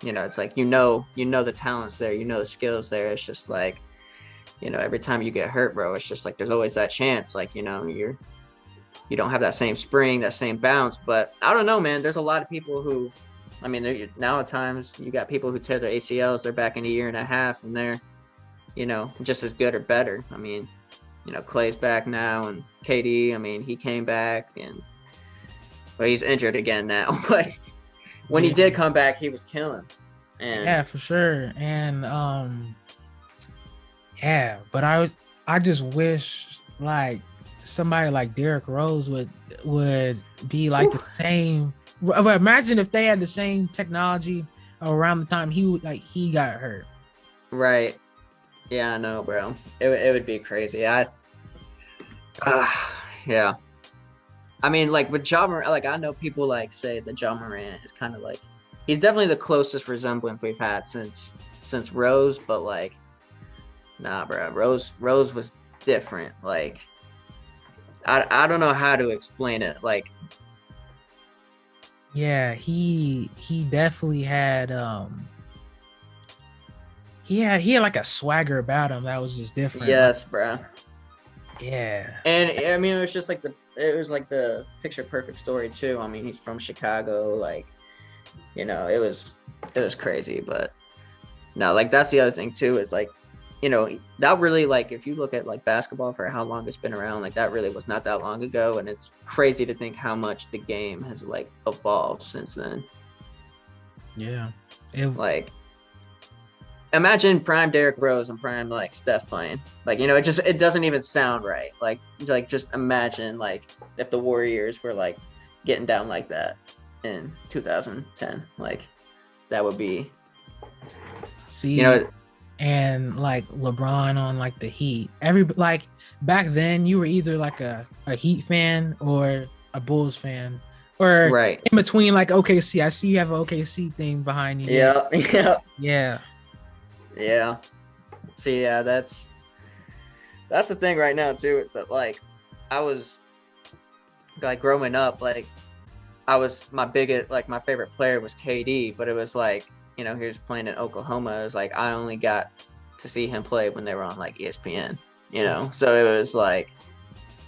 D: you know, it's like you know the talent's there, you know the skills there. It's just like, you know, every time you get hurt, bro, it's just like there's always that chance. Like, you know, you don't have that same spring, that same bounce. But I don't know, man. There's a lot of people who, I mean, now at times you got people who tear their ACLs, they're back in a year and a half, and they're, you know, just as good or better. I mean, you know, Clay's back now, and KD, I mean, he came back, and but he's injured again now. But when he did come back, he was killing. And
C: Yeah, for sure. And yeah, but I just wish like somebody like Derrick Rose would be like the same. But imagine if they had the same technology around the time he got hurt.
D: right, yeah, I know, bro. It would be crazy. Yeah. I mean, like with Ja Morant, like I know people like say that Ja Morant is kind of like he's definitely the closest resemblance we've had since Rose, but like, nah, bro, Rose was different. Like, I don't know how to explain it. Like,
C: Yeah, he definitely had he had like a swagger about him that was just different.
D: yes, bro.
C: Yeah.
D: And I mean, it was just like it was like the picture perfect story too. I mean, he's from Chicago, like, you know, it was crazy. But no, like that's the other thing too, is like, you know, that really, like, if you look at like basketball for how long it's been around, like that really was not that long ago, and it's crazy to think how much the game has like evolved since then.
C: Yeah.
D: Like, imagine prime Derrick Rose and prime like Steph playing. Like, you know, it doesn't even sound right. Like just imagine like if the Warriors were like getting down like that in 2010. Like that would be,
C: See,
D: you know,
C: and like LeBron on like the Heat. Like back then you were either like a Heat fan or a Bulls fan, or
D: right.
C: in between, like OKC. I see you have an OKC thing behind you.
D: Yeah.
C: Yeah.
D: See, yeah, that's the thing right now too. Is that like I was like growing up, like my favorite player was KD, but it was like, you know, he was playing in Oklahoma. It was like I only got to see him play when they were on like ESPN, you know. So it was like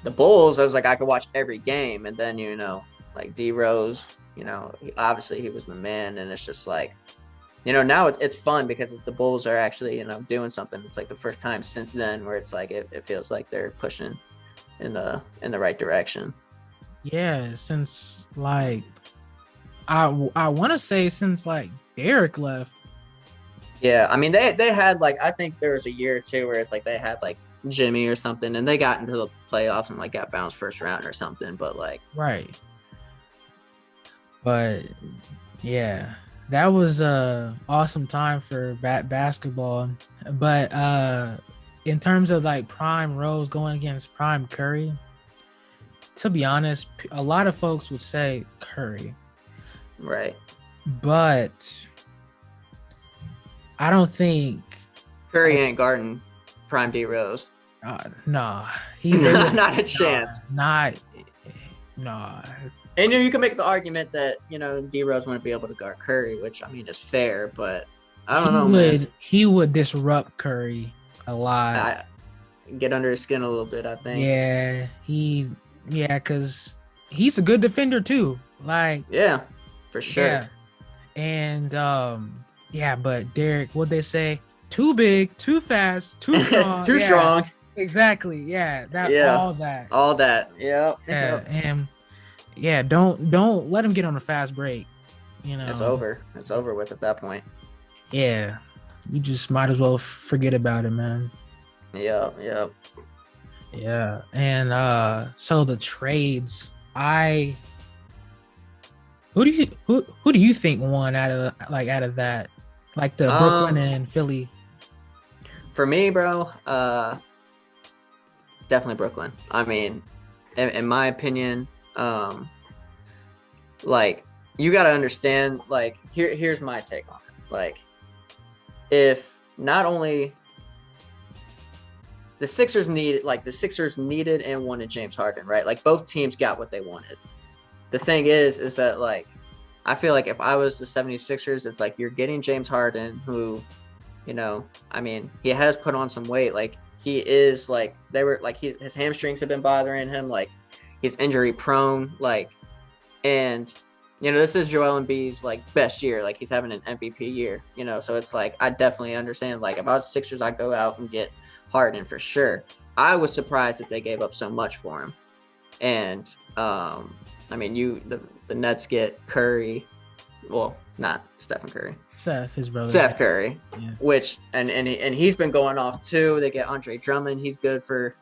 D: the Bulls. I was like I could watch every game, and then, you know, like D Rose, you know, obviously he was the man, and it's just like now it's fun because the Bulls are actually, doing something. It's like the first time since then where it's like it feels like they're pushing in the right direction.
C: Yeah, since like I want to say since like Derek left.
D: Yeah, I mean they had like, I think there was a year or two where it's like they had like Jimmy or something, and they got into the playoffs and like got bounced first round or something. But like,
C: Right. But yeah, that was a awesome time for basketball. But in terms of like Prime Rose going against Prime Curry, to be honest, a lot of folks would say Curry,
D: right?
C: but I don't think
D: Curry ain't guarding Prime D Rose.
C: nah,
D: Not a chance.
C: Nah.
D: And you can make the argument that D Rose wouldn't be able to guard Curry, which I mean is fair, but I don't know, man.
C: He would disrupt Curry a lot.
D: Get under his skin a little bit, I think.
C: Yeah, because he's a good defender too. Like,
D: yeah, for sure.
C: Yeah. And but Derek, what they say? Too big, too fast, too strong.
D: Too strong.
C: Exactly. Yeah. All that.
D: All that. Yeah.
C: And don't let him get on a fast break.
D: It's over. It's over with at that point.
C: Yeah. You just might as well forget about it, man.
D: Yeah.
C: Yeah. And so the trades, who do you think won out of that? Like the Brooklyn and Philly?
D: For me, bro, definitely Brooklyn. I mean, in my opinion, like, you got to understand, like, here's my take on it. Like, if not only the Sixers needed and wanted James Harden, right? Like, both teams got what they wanted. The thing is that, like, I feel like if I was the 76ers, it's like you're getting James Harden, who, I mean, he has put on some weight. Like, he is, like, his hamstrings have been bothering him. Like, he's injury prone. Like, and, this is Joel Embiid's, like, best year. Like, he's having an MVP year, so it's like, I definitely understand. Like, if I was Sixers, I'd go out and get Harden for sure. I was surprised that they gave up so much for him. And, I mean, the Nets get Curry, well, not Stephen Curry.
C: His brother.
D: Seth Curry,
C: yeah.
D: Which and he's been going off too. They get Andre Drummond. He's good for,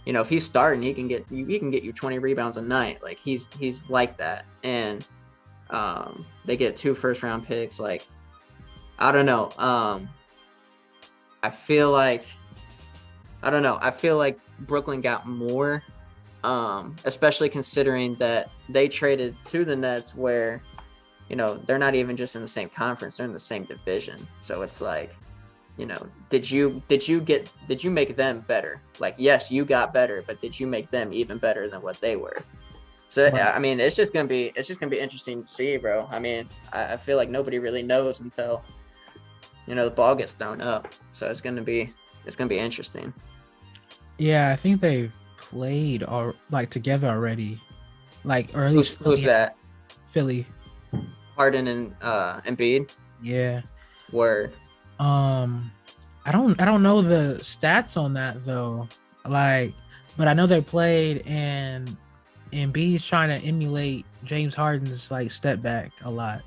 D: if he's starting, he can get you 20 rebounds a night. Like, he's like that. And they get 2 first-round picks. Like, I don't know. I feel like Brooklyn got more. Especially considering that they traded to the Nets where, they're not even just in the same conference, they're in the same division. So it's like, did you make them better? Like, yes, you got better, but did you make them even better than what they were? So right. I mean, it's just gonna be interesting to see, bro. I mean, I feel like nobody really knows until, the ball gets thrown up. So it's gonna be interesting.
C: Yeah, I think they've played together already, like, or at least
D: who's that?
C: Philly,
D: Harden and Embiid.
C: Yeah.
D: Word.
C: I don't know the stats on that though. Like, but I know they played, and Embiid's trying to emulate James Harden's like step back a lot.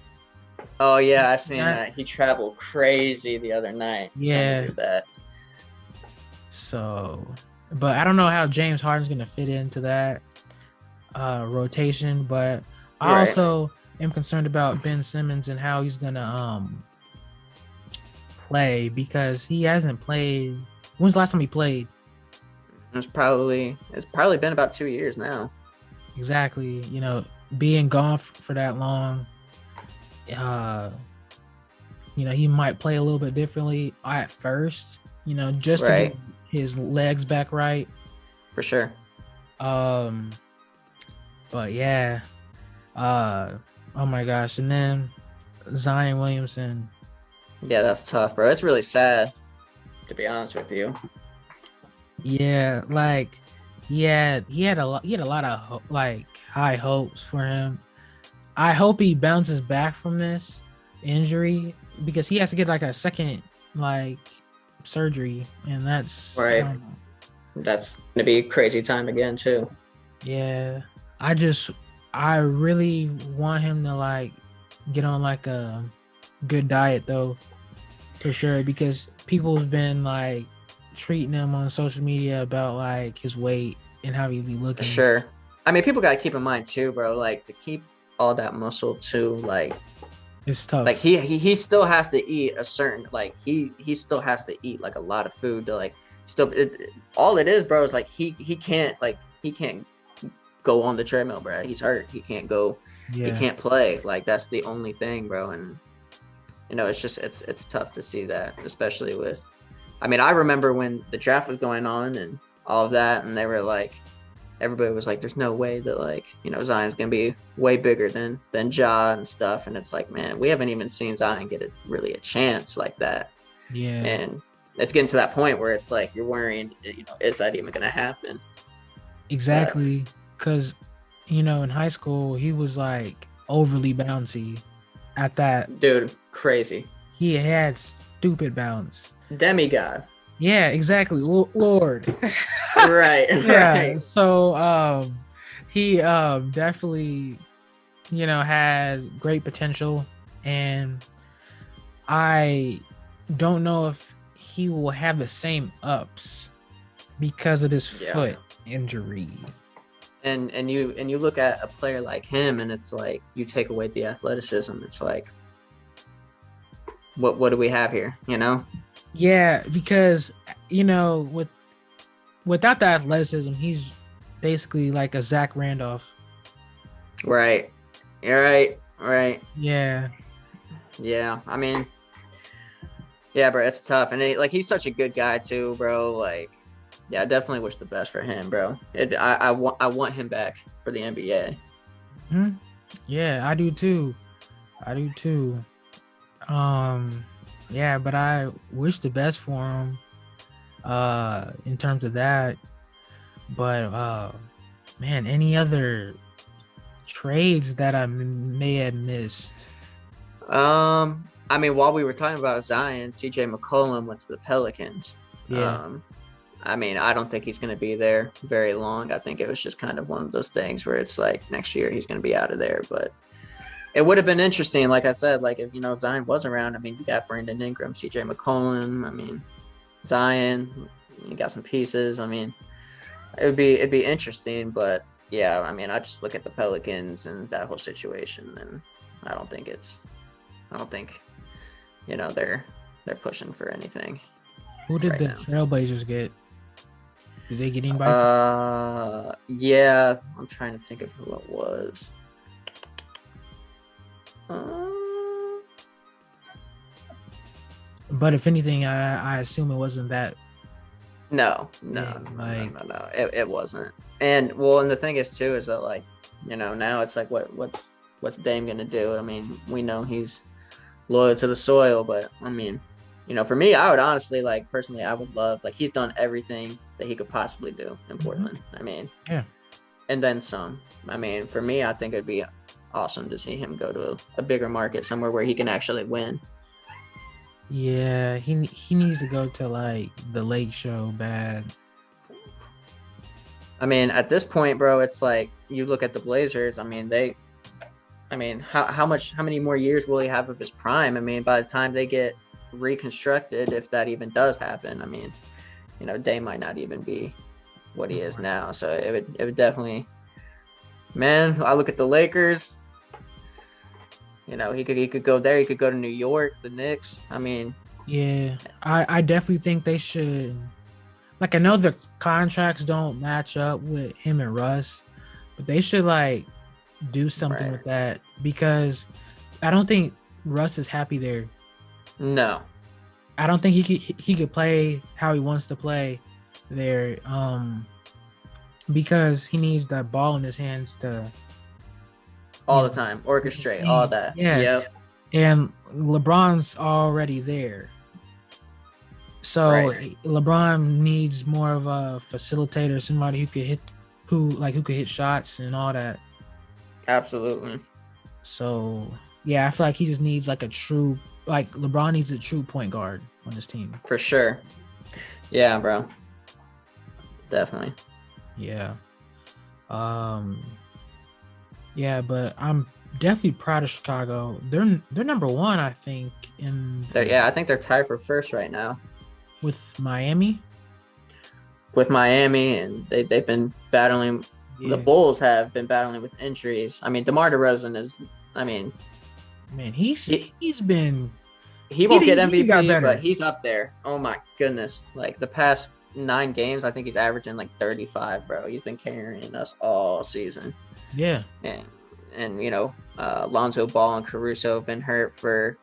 D: Oh yeah, I seen that. He traveled crazy the other night.
C: Yeah.
D: That.
C: So, but I don't know how James Harden's gonna fit into that rotation. But I also am concerned about Ben Simmons and how he's gonna play, because he hasn't played. When's the last time he played?
D: It's probably been about 2 years now.
C: Exactly. Being gone for that long, he might play a little bit differently at first, just to get his legs back right.
D: For sure.
C: But yeah. Oh my gosh. And then Zion Williamson.
D: Yeah, that's tough, bro. It's really sad, to be honest with you.
C: Yeah, like he had a lot of like high hopes for him. I hope he bounces back from this injury, because he has to get like a second like surgery, and that's I
D: Right.
C: don't know.
D: That's gonna be crazy time again too.
C: Yeah, I really want him to like get on like a good diet though, for sure, because people's been like treating him on social media about like his weight and how he be
D: For
C: looking.
D: sure. I mean, people gotta keep in mind too, bro. Like to keep all that muscle too,
C: It's tough.
D: like he still has to eat a certain like he still has to eat like a lot of food to like still all it is, bro, is like he can't go on the treadmill, bro. He's hurt. He can't go. He
C: Yeah,
D: can't play. Like that's the only thing, bro. And it's just it's tough to see that, especially with. I mean, I remember when the draft was going on and all of that, and they were like, everybody was like, "There's no way that like Zion's gonna be way bigger than Ja and stuff." And it's like, man, we haven't even seen Zion get really a chance like that.
C: yeah,
D: And it's getting to that point where it's like you're worrying, is that even gonna happen?
C: exactly. Because in high school he was like overly bouncy. At that,
D: Dude, crazy
C: he had stupid bounce.
D: demigod.
C: Yeah, exactly. Lord.
D: Right,
C: Yeah.
D: right.
C: So he definitely had great potential, and I don't know if he will have the same ups because of this
D: Yeah.
C: foot injury.
D: And you look at a player like him, and it's like you take away the athleticism. It's like, what do we have here?
C: Yeah, because without the athleticism, he's basically like a Zach Randolph.
D: Right. You're right. Right.
C: Yeah.
D: Yeah. I mean, yeah, bro, it's tough, and he's such a good guy too, bro. Like, yeah, I definitely wish the best for him, bro. I want him back for the NBA.
C: Yeah, I do too. Yeah, but I wish the best for him in terms of that. But man, any other trades that I may have missed?
D: I mean, while we were talking about Zion, CJ McCollum went to the Pelicans.
C: Yeah.
D: I mean, I don't think he's going to be there very long. I think it was just kind of one of those things where it's like next year he's going to be out of there. But it would have been interesting, like I said, like if Zion was around. I mean, you got Brandon Ingram, CJ McCollum. I mean, Zion, you got some pieces. I mean, it'd be interesting. But yeah, I mean, I just look at the Pelicans and that whole situation, and I don't think they're pushing for anything.
C: Who did
D: right
C: the
D: now.
C: Trailblazers get? Did they get anybody?
D: Yeah, I'm trying to think of who it was.
C: But if anything, I assume it wasn't that.
D: No. It wasn't. And the thing is too is that like, now it's like what's Dame gonna do? I mean, we know he's loyal to the soil, but I mean, for me, I would honestly personally, I would love he's done everything that he could possibly do in Portland. I mean,
C: Yeah.
D: and then some. I mean, for me, I think it'd be awesome to see him go to a bigger market, somewhere where he can actually win.
C: Yeah, he needs to go to like the Lake Show bad.
D: I mean, at this point, bro, it's like you look at the Blazers. I mean, how many more years will he have of his prime? I mean, by the time they get reconstructed, if that even does happen, I mean, Dame might not even be what he is now. So it would definitely, man. I look at the Lakers. He could go there. He could go to New York, the Knicks. I mean,
C: Yeah, I definitely think they should. Like, I know the contracts don't match up with him and Russ, but they should do something
D: Right.
C: with that, because I don't think Russ is happy there.
D: no.
C: I don't think he could play how he wants to play there, because he needs that ball in his hands to
D: All the time, orchestrate all that.
C: Yeah.
D: Yep.
C: and LeBron's already there. So
D: Right.
C: LeBron needs more of a facilitator, somebody who could hit shots and all that.
D: Absolutely.
C: So yeah, I feel like he just needs a true like LeBron needs a true point guard on this team.
D: For sure. Yeah, bro. Definitely.
C: Yeah. Yeah, but I'm definitely proud of Chicago. They're number one, I think,
D: I think they're tied for first right now
C: with Miami.
D: With Miami, and they've been battling.
C: Yeah.
D: The Bulls have been battling with injuries. I mean, DeMar DeRozan is. I mean,
C: man, he's been.
D: He won't get
C: he got
D: MVP,
C: better.
D: but he's up there. Oh my goodness! Like the past 9 games, I think he's averaging like 35, bro. He's been carrying us all season.
C: Yeah.
D: And you know, Lonzo Ball and Caruso have been hurt for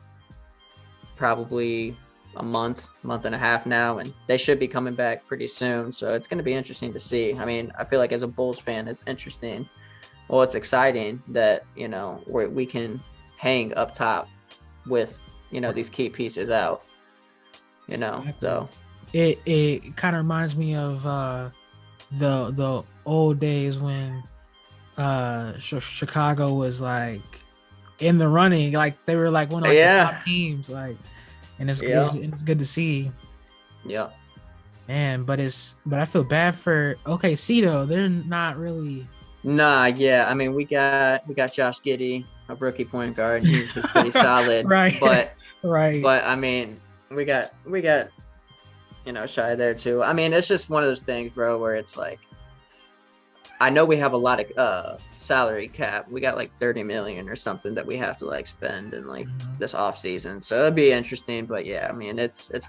D: probably a month and a half now, and they should be coming back pretty soon. So it's going to be interesting to see. I mean, I feel like as a Bulls fan, it's interesting. Well, it's exciting that, you know, we can hang up top with, you know, these key pieces out, you know. So
C: it kind of reminds me of the old days when Chicago was like in the running, like they were like one of the top teams, like, and it's good to see.
D: Yeah,
C: man, but I feel bad for OKC though. They're not really.
D: Nah, yeah. I mean, we got Josh Giddey, a rookie point guard. He's pretty solid,
C: right?
D: But
C: right.
D: But I mean, we got you know, Shy there too. I mean, it's just one of those things, bro, where it's like, I know we have a lot of salary cap. We got like 30 million or something that we have to like spend in like this off season. So it'd be interesting. But yeah, I mean, it's the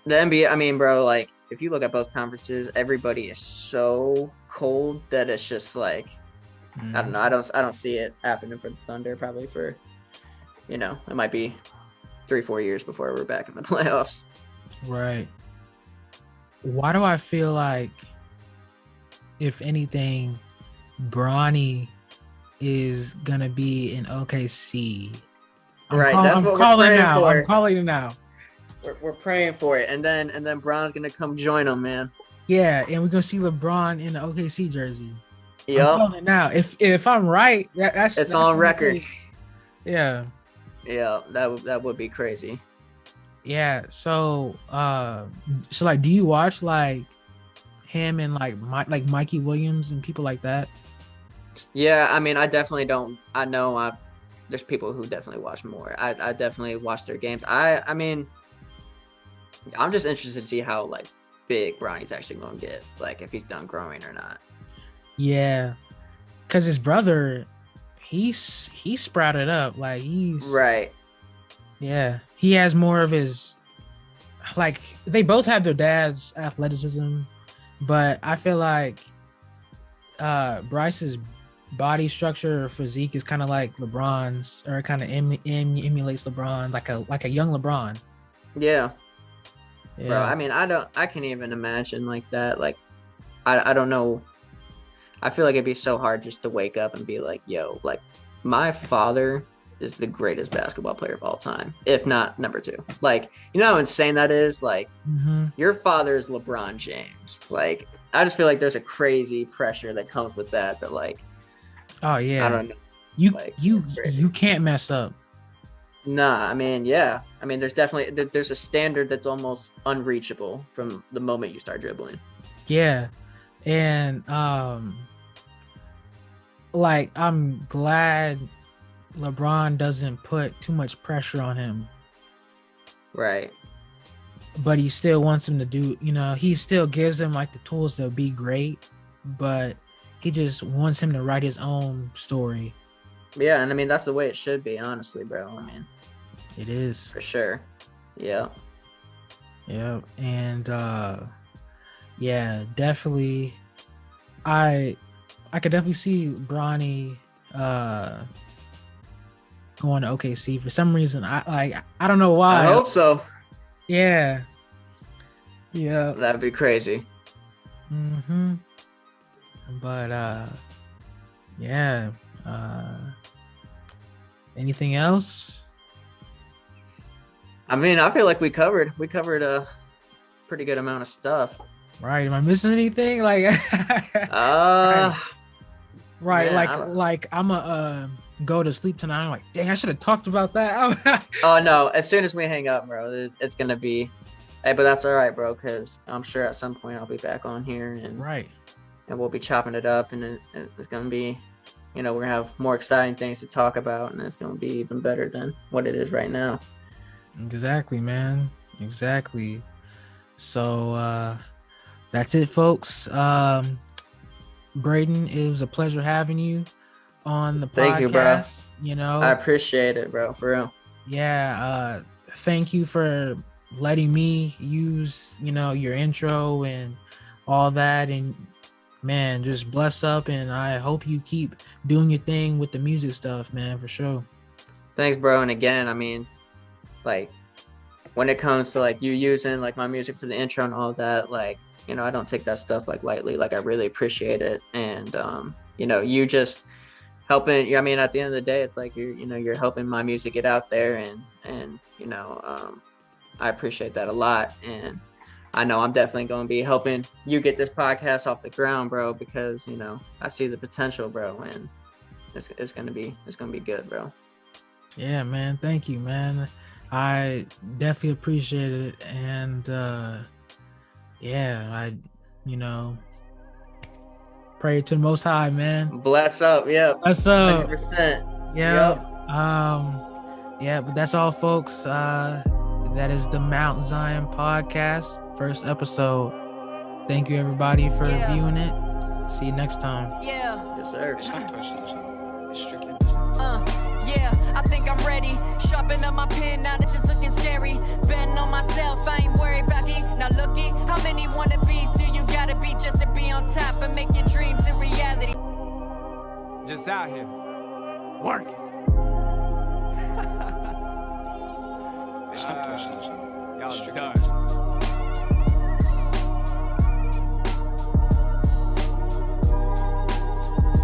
D: NBA. I mean, bro, like if you look at both conferences, everybody is so cold that it's just like, I don't know. I don't see it happening for the Thunder probably for, you know, it might be 3-4 years before we're back in the playoffs.
C: Right. Why do I feel like, if anything, Bronny is gonna be in OKC?
D: That's what we're praying for.
C: I'm calling it now.
D: We're praying for it, and then Bron's gonna come join them, man.
C: Yeah, and we're gonna see LeBron in the OKC jersey.
D: Yeah.
C: I'm calling it now. If I'm right, that's
D: on record.
C: Yeah.
D: Yeah, that would be crazy.
C: Yeah. So like, do you watch like him and like Mikey Williams and people like that?
D: Yeah, I mean, I definitely don't. I know there's people who definitely watch more. I definitely watch their games. I mean, I'm just interested to see how like big Bronny's actually going to get, like if he's done growing or not.
C: Yeah, because his brother, he's sprouted up. Like he's
D: right.
C: Yeah, he has more of his, like, they both have their dad's athleticism, but I feel like Bryce's body structure or physique is kind of like LeBron's, or kind of emulates LeBron, like a young LeBron.
D: Yeah. Bro, I mean, I can't even imagine like that. Like, I don't know. I feel like it'd be so hard just to wake up and be like, yo, like my father is the greatest basketball player of all time, if not number 2. Like, you know how insane that is? Like, your father is LeBron James. Like, I just feel like there's a crazy pressure that comes with that like,
C: oh yeah,
D: I don't know.
C: You can't mess up.
D: Nah, I mean, yeah. I mean, there's a standard that's almost unreachable from the moment you start dribbling.
C: Yeah. And like, I'm glad LeBron doesn't put too much pressure on him.
D: Right.
C: But he still wants him to do, you know, he still gives him like the tools to be great, but he just wants him to write his own story.
D: Yeah, and I mean, that's the way it should be, honestly, bro. I mean,
C: it is.
D: For sure. Yeah.
C: Yeah. And yeah, definitely. I could definitely see Bronny going to OKC for some reason. I don't know why.
D: I hope so.
C: Yeah. Yeah.
D: That'd be crazy.
C: But yeah. Anything else?
D: I mean, I feel like we covered a pretty good amount of stuff.
C: Right. Am I missing anything? Like Right,
D: Yeah, I don't-
C: like I'm a go to sleep tonight. I'm like, dang, I should have talked about that.
D: Oh no! As soon as we hang up, bro, it's gonna be. Hey, but that's all right, bro. Because I'm sure at some point I'll be back on here and
C: Right.
D: and we'll be chopping it up, and it's gonna be, we're gonna have more exciting things to talk about, and it's gonna be even better than what it is right now.
C: Exactly, man. Exactly. So that's it, folks. Brayden, it was a pleasure having you on the podcast.
D: Thank you, bro.
C: You know,
D: I appreciate it, bro. For real.
C: yeah. Thank you for letting me use, your intro and all that. And man, just bless up. And I hope you keep doing your thing with the music stuff, man, for sure.
D: Thanks, bro. And again, I mean, like, when it comes to like you using like my music for the intro and all that, like, I don't take that stuff like lightly. Like, I really appreciate it. And you just helping. I mean, at the end of the day, it's like you're helping my music get out there, and I appreciate that a lot. And I know I'm definitely going to be helping you get this podcast off the ground, bro, because I see the potential, bro, and it's gonna be good, bro.
C: Yeah, man. Thank you, man. I definitely appreciate it. And yeah, I pray to the Most High, man.
D: Bless up, yep.
C: Bless up.
D: 100%.
C: Yeah.
D: Yep.
C: Yeah, but that's all, folks. That is the Mount Zion podcast, first episode. Thank you, everybody, for viewing it. See you next time.
A: Yeah.
D: Yes, sir.
E: It's not personal. It's strictly
A: Yeah, I think I'm ready. Sharpen up my pen, now it's just looking scary. Betting on myself, I ain't worried about it. Now looky, how many wannabes do you gotta be just to be on top and make your dreams a reality?
F: Just out here, working.
E: It's not personal.
F: Y'all
E: It's strictly
F: done.